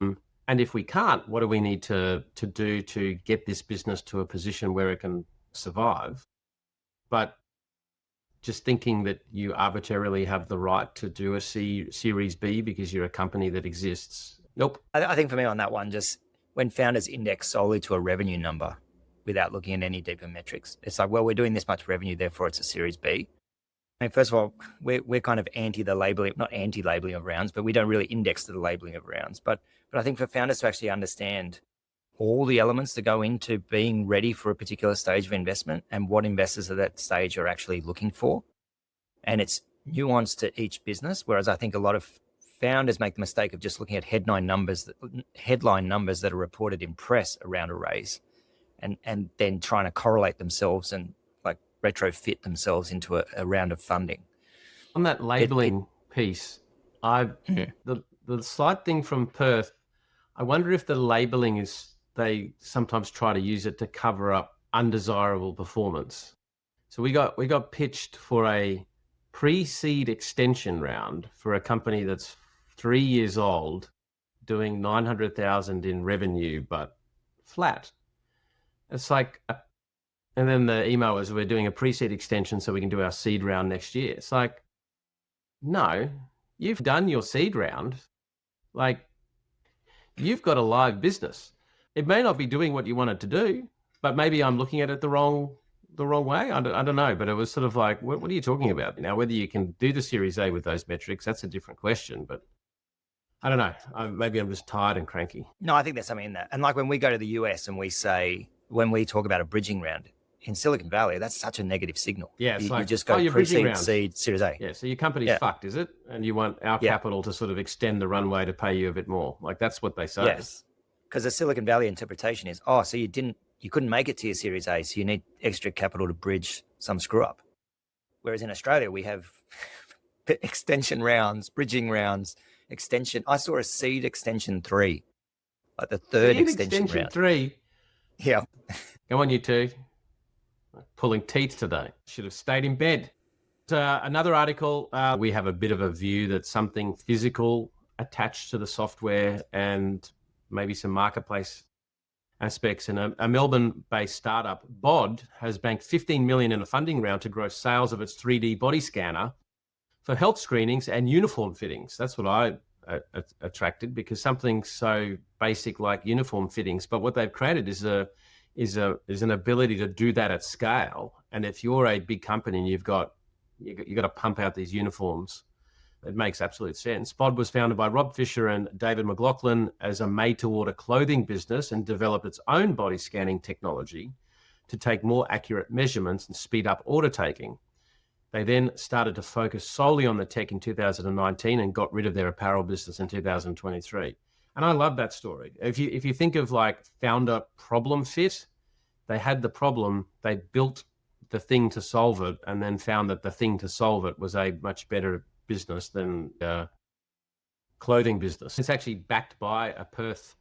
And if we can't, what do we need to do to get this business to a position where it can survive? But just thinking that you arbitrarily have the right to do a Series B because you're a company that exists. Nope. I think for me on that one, just when founders index solely to a revenue number without looking at any deeper metrics, it's like, well, we're doing this much revenue, therefore it's a Series B. I mean, first of all, we're kind of anti the labeling, not anti-labeling of rounds, but we don't really index to the labeling of rounds. But I think for founders to actually understand all the elements that go into being ready for a particular stage of investment and what investors at that stage are actually looking for, and it's nuanced to each business. Whereas I think a lot of founders make the mistake of just looking at headline numbers that are reported in press around a raise, and then trying to correlate themselves and like retrofit themselves into a round of funding. On that labeling piece, the slight thing from Perth, I wonder if the labeling is, they sometimes try to use it to cover up undesirable performance. So we got pitched for a pre-seed extension round for a company that's 3 years old, doing 900,000 in revenue, but flat. It's like, and then the email was, we're doing a pre-seed extension so we can do our seed round next year. It's like, no, you've done your seed round. Like, you've got a live business. It may not be doing what you want it to do, but maybe I'm looking at it the wrong way. I don't know, but it was sort of like, what are you talking about? Now, whether you can do the Series A with those metrics, that's a different question, but I don't know. Maybe I'm just tired and cranky. No, I think there's something in that. And like when we go to the US and when we talk about a bridging round in Silicon Valley, that's such a negative signal. Yeah, it's you just go pre-seed, seed, Series A. Yeah, so your company's fucked, is it? And you want our capital to sort of extend the runway to pay you a bit more. Like, that's what they say. Yes, because the Silicon Valley interpretation is, so you couldn't make it to your Series A, so you need extra capital to bridge some screw up. Whereas in Australia, we have extension rounds, bridging rounds, extension. I saw a seed extension 3, like the third extension round. 3. Yeah. Go on, you two. Pulling teeth today. Should have stayed in bed. Another article, we have a bit of a view that something physical attached to the software and maybe some marketplace aspects. And a Melbourne-based startup, BOD, has banked 15 million in a funding round to grow sales of its 3D body scanner for health screenings and uniform fittings. That's what I attracted, because something so basic like uniform fittings, but what they've created is an ability to do that at scale. And if you're a big company and you've got to pump out these uniforms, it makes absolute sense. BOD was founded by Rob Fisher and David McLaughlin as a made-to-order clothing business and developed its own body scanning technology to take more accurate measurements and speed up order taking. They then started to focus solely on the tech in 2019 and got rid of their apparel business in 2023. And I love that story. If you think of like founder problem fit, They had the problem, they built the thing to solve it, and then found that the thing to solve it was a much better business than clothing business. It's actually backed by a Perth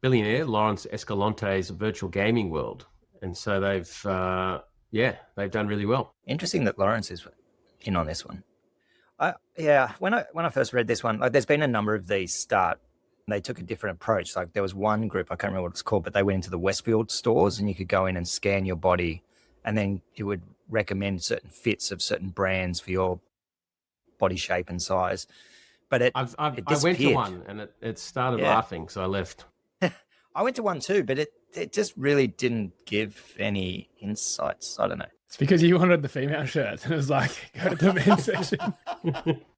billionaire, Lawrence Escalante's Virtual Gaming World. And so they've done really well. Interesting that Lawrence is in on this one. When I first read this one, like there's been a number of these start. They took a different approach. Like there was one group, I can't remember what it's called, but they went into the Westfield stores and you could go in and scan your body, and then it would recommend certain fits of certain brands for your body shape and size. But I went to one and it started laughing, so I left. I went to one too, but it just really didn't give any insights. I don't know. It's because you wanted the female shirts. And it was like, go to the men's section.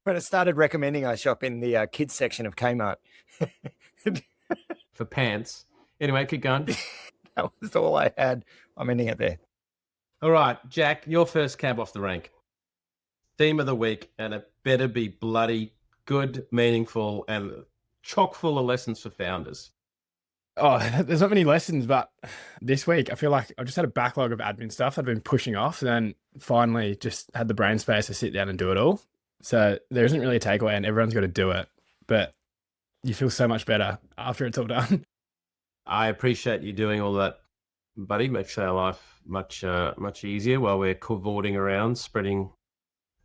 But it started recommending I shop in the kids section of Kmart. For pants. Anyway, keep going. That was all I had. I'm ending it there. All right, Jack, your first cab off the rank. Theme of the week, and it better be bloody good, meaningful, and chock full of lessons for founders. Oh, there's not many lessons, but this week I feel like I've just had a backlog of admin stuff I'd been pushing off, and then finally just had the brain space to sit down and do it all. So there isn't really a takeaway, and everyone's got to do it, but you feel so much better after it's all done. I appreciate you doing all that, buddy. Makes our life much easier while we're cavorting around,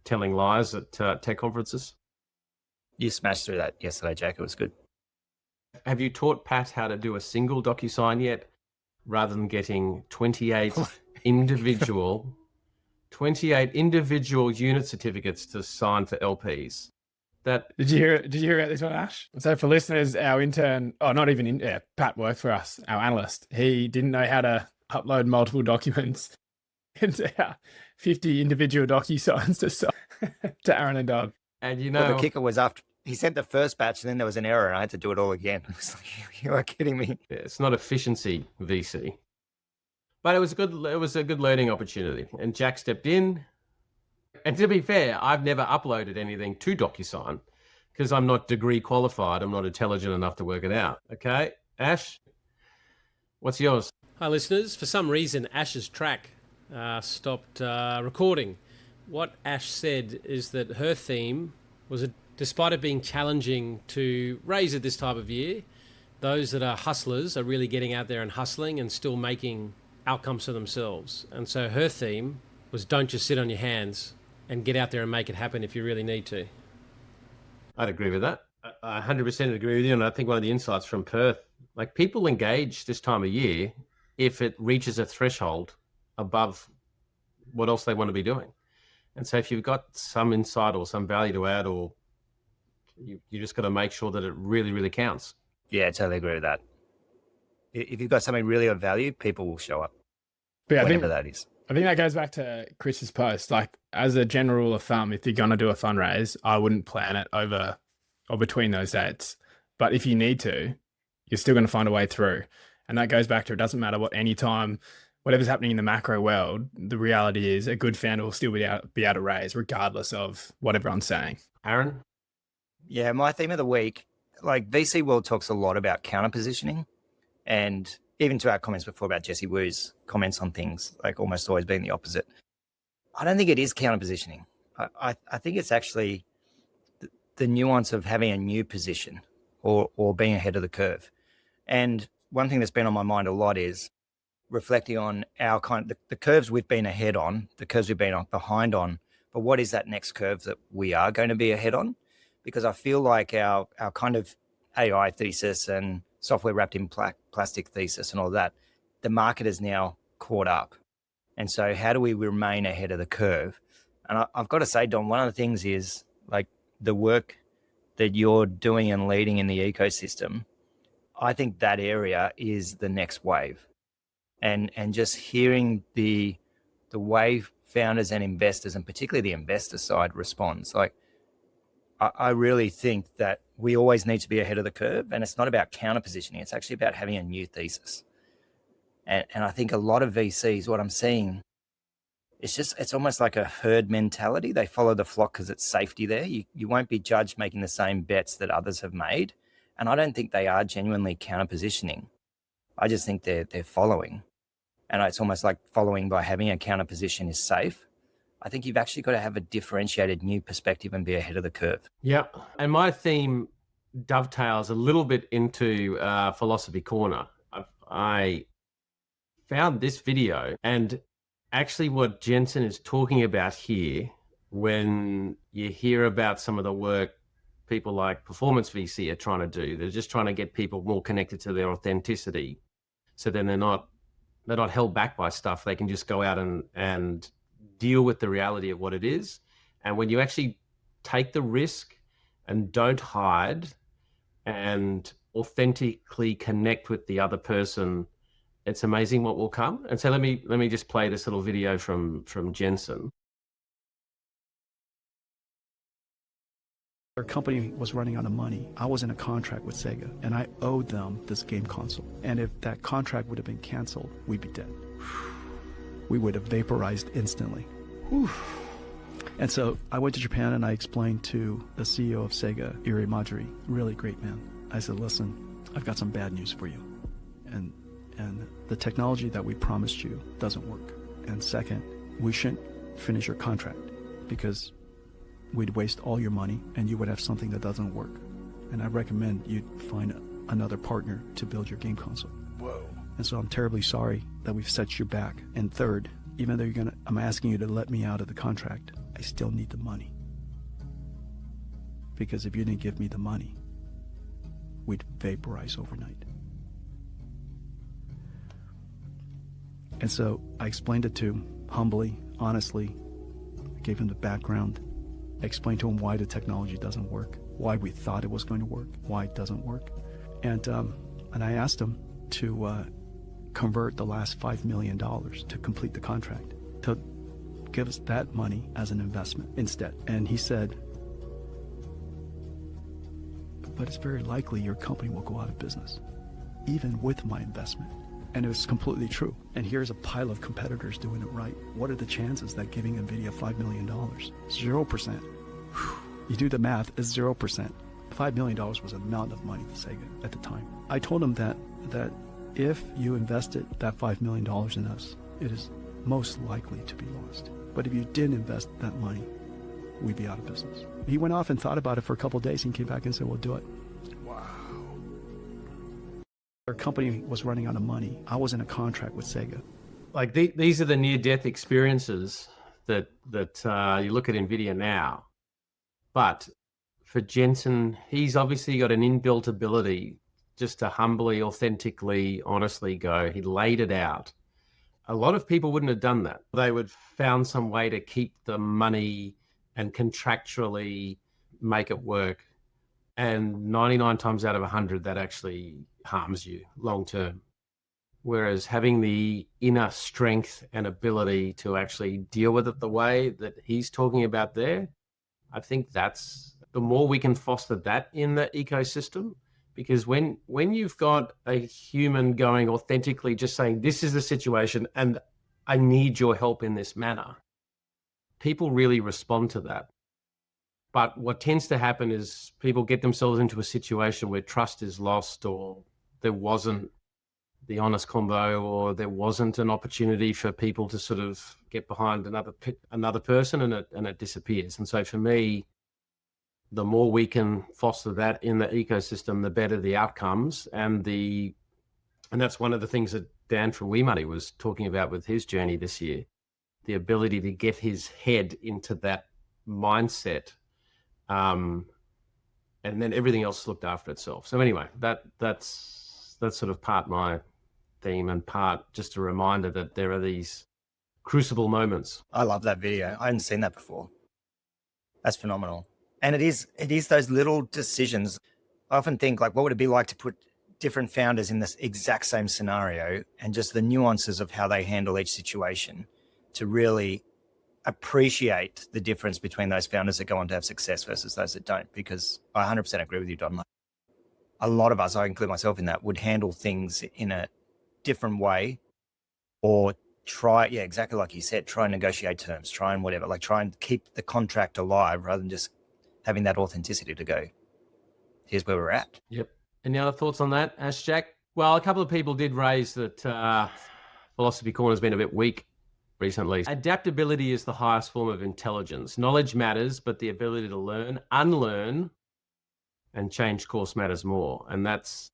telling lies at tech conferences. You smashed through that yesterday, Jack. It was good. Have you taught Pat how to do a single DocuSign yet, rather than getting 28 individual unit certificates to sign for LPs? Did you hear about this one, Ash? So for listeners, our intern, Pat worked for us, our analyst. He didn't know how to upload multiple documents into our 50 individual DocuSigns to Aaron and Doug. And the kicker was after he sent the first batch, and then there was an error, and I had to do it all again. I was like, "You are kidding me!" Yeah, it's not efficiency VC, but it was a good learning opportunity. And Jack stepped in. And to be fair, I've never uploaded anything to DocuSign because I'm not degree qualified. I'm not intelligent enough to work it out. Okay, Ash, what's yours? Hi, listeners. For some reason, Ash's track stopped recording. What Ash said is that her theme was, despite it being challenging to raise at this time of year, those that are hustlers are really getting out there and hustling and still making outcomes for themselves. And so her theme was, don't just sit on your hands and get out there and make it happen if you really need to. I'd agree with that. I 100% agree with you. And I think one of the insights from Perth, like people engage this time of year if it reaches a threshold above what else they want to be doing. And so if you've got some insight or some value to add, or you just got to make sure that it really, really counts. Yeah, I totally agree with that. If you've got something really of value, people will show up. But whatever that is. I think that goes back to Chris's post. Like, as a general rule of thumb, if you're going to do a fundraise, I wouldn't plan it over or between those dates. But if you need to, you're still going to find a way through. And that goes back to, it doesn't matter what any time, whatever's happening in the macro world, the reality is a good founder will still be able to raise regardless of what everyone's saying. Aaron? Yeah, my theme of the week, like VC World talks a lot about counter positioning, and even to our comments before about Jesse Wu's comments on things, like almost always being the opposite. I don't think it is counter positioning. I think it's actually the nuance of having a new position or being ahead of the curve. And one thing that's been on my mind a lot is reflecting on our the curves we've been ahead on, the curves we've been behind on, but what is that next curve that we are going to be ahead on? Because I feel like our kind of AI thesis and software wrapped in plastic thesis and all that, the market is now caught up. And so how do we remain ahead of the curve? And I've got to say, Don, one of the things is like the work that you're doing and leading in the ecosystem. I think that area is the next wave. And just hearing the way founders and investors, and particularly the investor side, responds, like I really think that we always need to be ahead of the curve, and it's not about counter positioning. It's actually about having a new thesis. And I think a lot of VCs, what I'm seeing, it's almost like a herd mentality. They follow the flock because it's safety there. You won't be judged making the same bets that others have made. And I don't think they are genuinely counter positioning. I just think they're following. and it's almost like following by having a counter position is safe. I think you've actually got to have a differentiated new perspective and be ahead of the curve. Yeah. And my theme dovetails a little bit into Philosophy Corner. I found this video, and actually what Jensen is talking about here, when you hear about some of the work people like Performance VC are trying to do, they're just trying to get people more connected to their authenticity. So then they're not held back by stuff. They can just go out and deal with the reality of what it is. And when you actually take the risk and don't hide and authentically connect with the other person, it's amazing what will come. And so let me just play this little video from Jensen. Our company was running out of money. I was in a contract with Sega, and I owed them this game console. And if that contract would have been canceled, we'd be dead. We would have vaporized instantly. Whew. And so I went to Japan and I explained to the CEO of Sega, Iri Majiri, really great man. I said, listen, I've got some bad news for you. And the technology that we promised you doesn't work. And second, we shouldn't finish your contract because we'd waste all your money and you would have something that doesn't work. And I recommend you find another partner to build your game console. Whoa. And so I'm terribly sorry that we've set you back. And third, even though I'm asking you to let me out of the contract, I still need the money. Because if you didn't give me the money, we'd vaporize overnight. And so I explained it to him humbly, honestly. I gave him the background. I explained to him why the technology doesn't work, why we thought it was going to work, why it doesn't work. And I asked him to convert the last $5 million to complete the contract, to give us that money as an investment instead. And he said, but it's very likely your company will go out of business, even with my investment. And it was completely true. And here's a pile of competitors doing it right. What are the chances that giving NVIDIA $5 million? 0%. You do the math, it's 0%. $5 million was an amount of money to Sega at the time. I told him that if you invested that $5 million in us, it is most likely to be lost. But if you didn't invest that money, we'd be out of business. He went off and thought about it for a couple of days and came back and said, we'll do it. Wow. Our company was running out of money. I was in a contract with Sega. Like these are the near-death experiences that you look at NVIDIA now. But for Jensen, he's obviously got an inbuilt ability just to humbly, authentically, honestly go. He laid it out. A lot of people wouldn't have done that. They would found some way to keep the money and contractually make it work. And 99 times out of 100, that actually harms you long term. Whereas having the inner strength and ability to actually deal with it the way that he's talking about there, I think that's the more we can foster that in the ecosystem. Because when you've got a human going authentically, just saying, this is the situation and I need your help in this manner, people really respond to that. But what tends to happen is people get themselves into a situation where trust is lost, or there wasn't the honest convo, or there wasn't an opportunity for people to sort of get behind another person, and it disappears. And so for me, the more we can foster that in the ecosystem, the better the outcomes. And that's one of the things that Dan from WeMoney was talking about with his journey this year, the ability to get his head into that mindset. And then everything else looked after itself. So anyway, that's sort of part my theme and part just a reminder that there are these crucible moments. I love that video. I hadn't seen that before. That's phenomenal. And it is those little decisions. I often think, like, what would it be like to put different founders in this exact same scenario, and just the nuances of how they handle each situation to really appreciate the difference between those founders that go on to have success versus those that don't. Because I 100% agree with you, Don. Like, a lot of us, I include myself in that, would handle things in a different way, or try, yeah, exactly like you said, try and negotiate terms, try and whatever, like try and keep the contract alive rather than just having that authenticity to go, here's where we're at. Yep. Any other thoughts on that, Ash Jack? Well, a couple of people did raise that Philosophy Corner has been a bit weak recently. Adaptability is the highest form of intelligence. Knowledge matters, but the ability to learn, unlearn, and change course matters more. And it's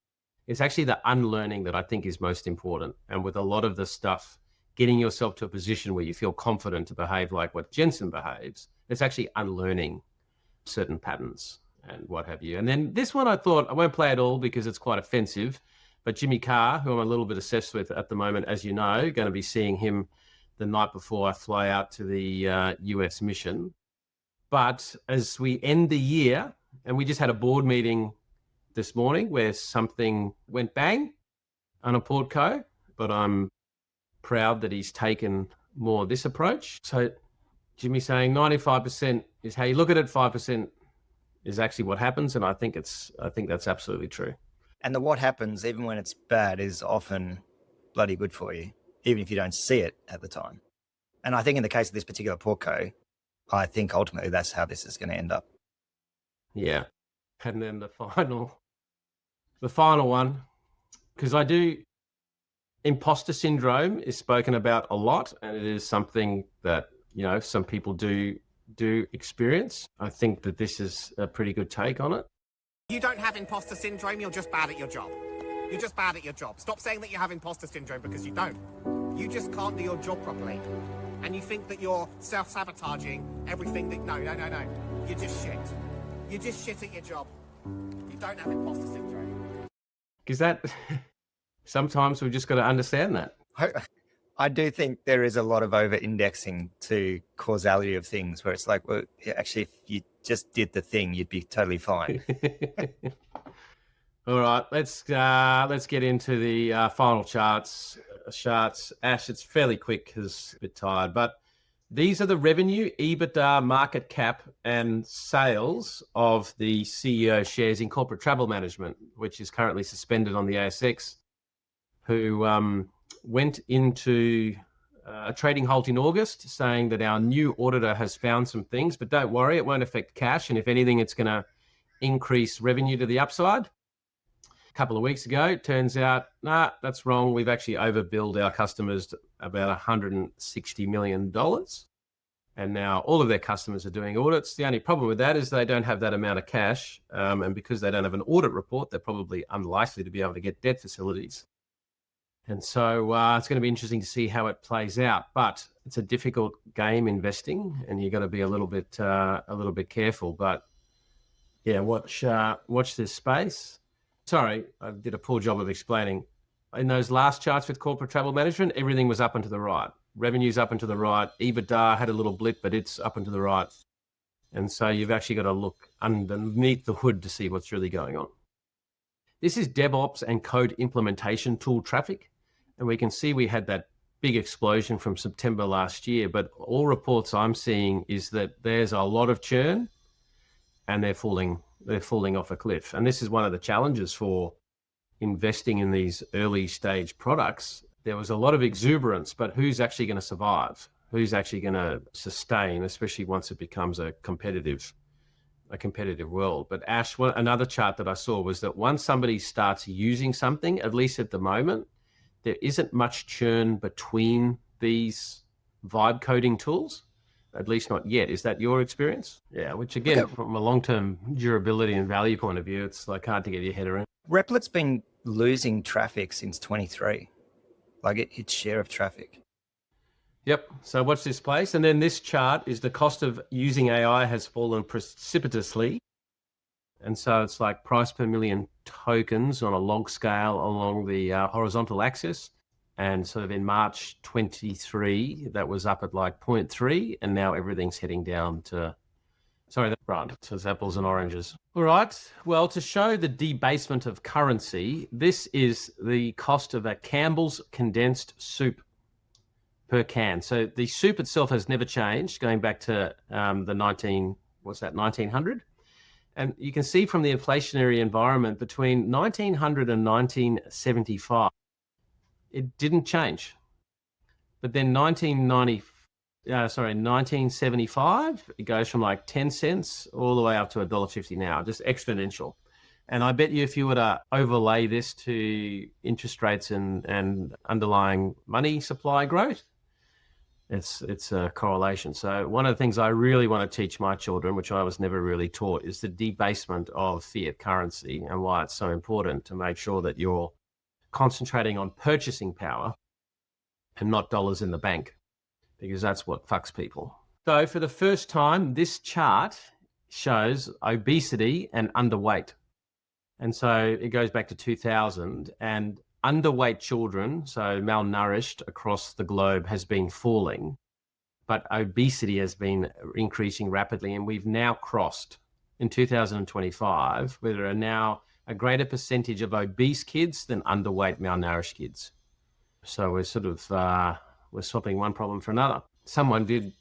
actually the unlearning that I think is most important. And with a lot of the stuff, getting yourself to a position where you feel confident to behave like what Jensen behaves, it's actually unlearning certain patterns and what have you. And then this one I thought, I won't play it all because it's quite offensive, but Jimmy Carr, who I'm a little bit obsessed with at the moment, as you know, going to be seeing him the night before I fly out to the US mission. But as we end the year, and we just had a board meeting this morning where something went bang on a portco, but I'm proud that he's taken more of this approach. So Jimmy's saying 95% is how you look at it, 5% is actually what happens, and I think that's absolutely true. And the what happens, even when it's bad, is often bloody good for you, even if you don't see it at the time. And I think in the case of this particular portco, I think ultimately that's how this is going to end up. Yeah. And then the final one, because imposter syndrome is spoken about a lot, and it is something that, some people do experience. I think that this is a pretty good take on it. You don't have imposter syndrome, you're just bad at your job. You're just bad at your job. Stop saying that you have imposter syndrome, because you don't. You just can't do your job properly. And you think that you're self-sabotaging everything that... No. You're just shit. You're just shit at your job. You don't have imposter syndrome. Because sometimes we've just got to understand that. I do think there is a lot of over-indexing to causality of things where it's like, well, actually, if you just did the thing, you'd be totally fine. All right, let's get into the final charts. Ash, it's fairly quick because I'm a bit tired, but these are the revenue, EBITDA, market cap, and sales of the CEO shares in Corporate Travel Management, which is currently suspended on the ASX, who went into a trading halt in August, saying that our new auditor has found some things, but don't worry, it won't affect cash, and if anything, it's going to increase revenue to the upside. A couple of weeks ago, it turns out, that's wrong. We've actually overbilled our customers about $160 million. And now all of their customers are doing audits. The only problem with that is they don't have that amount of cash. And because they don't have an audit report, they're probably unlikely to be able to get debt facilities. And so it's going to be interesting to see how it plays out. But it's a difficult game investing, and you've got to be a little bit careful. But yeah, watch this space. Sorry, I did a poor job of explaining. In those last charts with Corporate Travel Management, everything was up and to the right. Revenue's up and to the right. EBITDA had a little blip, but it's up and to the right. And so you've actually got to look underneath the hood to see what's really going on. This is DevOps and code implementation tool traffic. And we can see we had that big explosion from September last year, but all reports I'm seeing is that there's a lot of churn and they're falling off a cliff. And this is one of the challenges for investing in these early stage products. There was a lot of exuberance, but who's actually going to survive? Who's actually going to sustain, especially once it becomes a competitive world? But Ash, another chart that I saw was that once somebody starts using something, at least at the moment, there isn't much churn between these vibe coding tools, at least not yet. Is that your experience? Yeah, which again, from a long-term durability and value point of view, it's like hard to get your head around. Replic's been losing traffic since 23, like its share of traffic. Yep. So watch this place. And then this chart is the cost of using AI has fallen precipitously. And so it's like price per million tokens on a log scale along the horizontal axis. And sort of in March 23, that was up at like 0.3. And now everything's heading down to, so it's apples and oranges. All right. Well, to show the debasement of currency, this is the cost of a Campbell's condensed soup per can. So the soup itself has never changed, going back to the 1900? And you can see from the inflationary environment between 1900 and 1975, it didn't change. But then 1975, it goes from like 10 cents all the way up to $1.50 now, just exponential. And I bet you if you were to overlay this to interest rates and underlying money supply growth, it's a correlation. So one of the things I really want to teach my children, which I was never really taught, is the debasement of fiat currency and why it's so important to make sure that you're concentrating on purchasing power and not dollars in the bank, because that's what fucks people. So for the first time, this chart shows obesity and underweight. And so it goes back to 2000, and underweight children, so malnourished across the globe, has been falling, but obesity has been increasing rapidly. And we've now crossed in 2025, where there are now a greater percentage of obese kids than underweight, malnourished kids. So we're sort of, we're swapping one problem for another. Someone did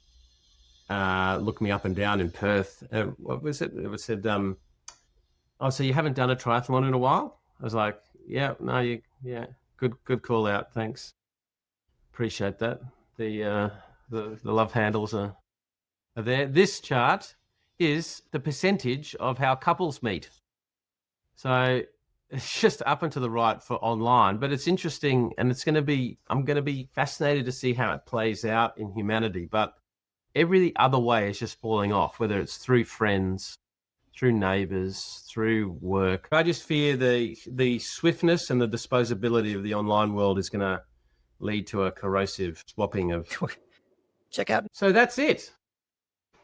look me up and down in Perth. What was it? It said, oh, so you haven't done a triathlon in a while? I was like, yeah, no, good call out. Thanks. Appreciate that. The love handles are there. This chart is the percentage of how couples meet. So it's just up and to the right for online, but it's interesting, and I'm going to be fascinated to see how it plays out in humanity. But every other way is just falling off, whether it's through friends, through neighbours, through work. I just fear the swiftness and the disposability of the online world is going to lead to a corrosive swapping of... Check out. So that's it.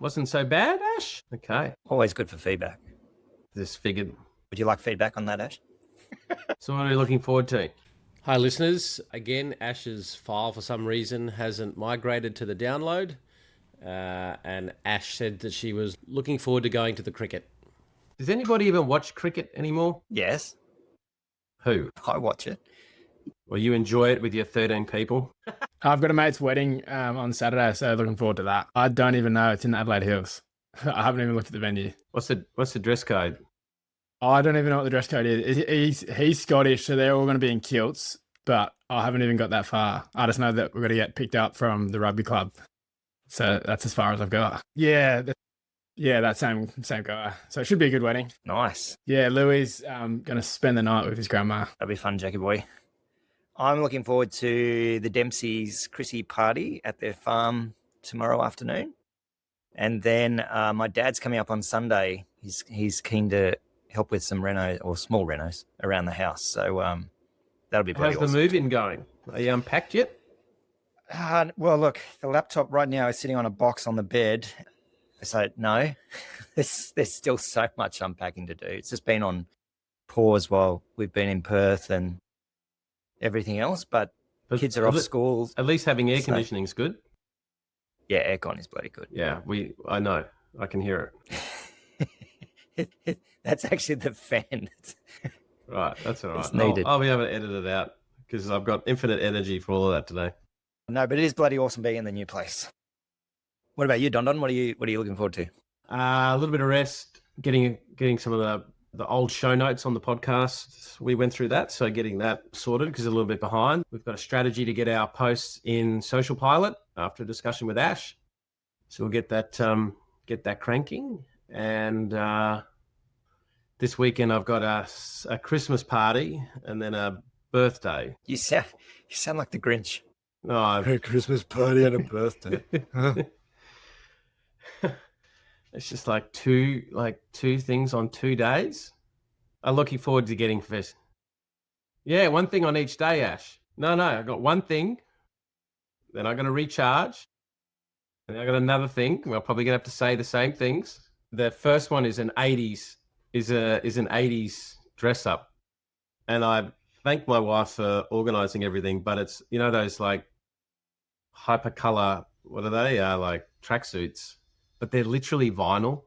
Wasn't so bad, Ash? Okay. Always good for feedback. Just figured. Would you like feedback on that, Ash? So what are you looking forward to? Hi, listeners. Again, Ash's file for some reason hasn't migrated to the download. And Ash said that she was looking forward to going to the cricket. Does anybody even watch cricket anymore? Yes. Who? I watch it. Well, you enjoy it with your 13 people? I've got a mate's wedding on Saturday, so looking forward to that. I don't even know. It's in Adelaide Hills. I haven't even looked at the venue. What's the dress code? I don't even know what the dress code is. He's Scottish, so they're all going to be in kilts, but I haven't even got that far. I just know that we're going to get picked up from the rugby club. So that's as far as I've got. Yeah, that same guy. So it should be a good wedding. Nice. Yeah, Louis going to spend the night with his grandma. That'll be fun, Jackie boy. I'm looking forward to the Dempsey's Chrissy party at their farm tomorrow afternoon. And then my dad's coming up on Sunday. He's keen to help with some reno or small renos around the house. So that'll be pretty awesome. How's the move-in going? Are you unpacked yet? Well, look, the laptop right now is sitting on a box on the bed. So no, there's still so much unpacking to do. It's just been on pause while we've been in Perth and everything else. But kids are off school. At least having air conditioning is good. Yeah, aircon is bloody good. Yeah, I know. I can hear it. That's actually the fan. Right, that's all right. It's needed. I'll be able to edit it out because I've got infinite energy for all of that today. No, but it is bloody awesome being in the new place. What about you, Don? What are you looking forward to? A little bit of rest, getting some of the old show notes on the podcast. We went through that, so getting that sorted because it's a little bit behind. We've got a strategy to get our posts in Social Pilot after a discussion with Ash. So we'll get that cranking. And this weekend I've got a Christmas party and then a birthday. You sound like the Grinch. No, a Christmas party and a birthday. It's just like two things on 2 days. I'm looking forward to getting first. Yeah, one thing on each day, Ash. No, I got one thing. Then I'm going to recharge. And I got another thing. We're probably going to have to say the same things. The first one is an 80s dress up. And I thank my wife for organizing everything, but it's, those like hypercolor, what are they? Like tracksuits, but they're literally vinyl.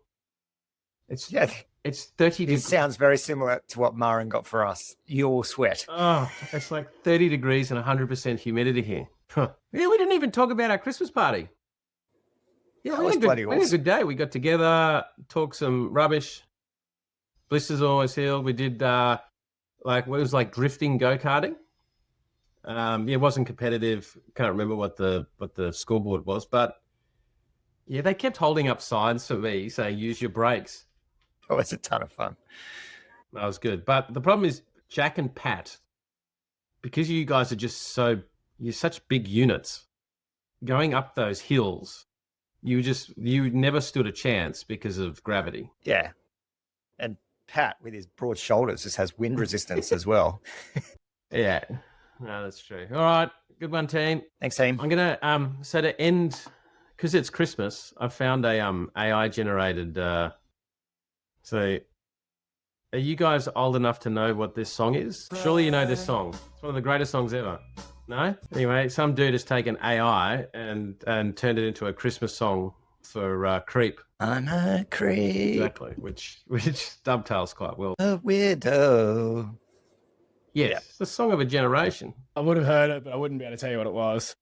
It's 30 It sounds very similar to what Maren got for us. You'll sweat. Oh, it's like 30 degrees and 100% humidity here. Huh. Yeah, we didn't even talk about our Christmas party. Yeah, we had a good day. We got together, talked some rubbish. Blisters always healed. We did it was like drifting go-karting. It wasn't competitive. Can't remember what the scoreboard was, but yeah, they kept holding up signs for me saying use your brakes. Oh, it's a ton of fun. That was good. But the problem is Jack and Pat, because you guys are just you're such big units, going up those hills, you never stood a chance because of gravity. Yeah. And Pat, with his broad shoulders, just has wind resistance as well. Yeah. No, that's true. All right. Good one, team. Thanks, team. I'm going to, so to end, because it's Christmas, I found a AI generated, so are you guys old enough to know what this song is? Surely you know this song. It's one of the greatest songs ever. No? Anyway, some dude has taken AI and turned it into a Christmas song for Creep. I'm a creep. Exactly, which dovetails quite well. A weirdo. Yes, Yeah. it's the song of a generation. I would have heard it, but I wouldn't be able to tell you what it was.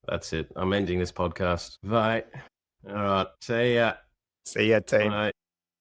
That's it. I'm ending this podcast. Bye. All right. See ya. See ya, team. Bye.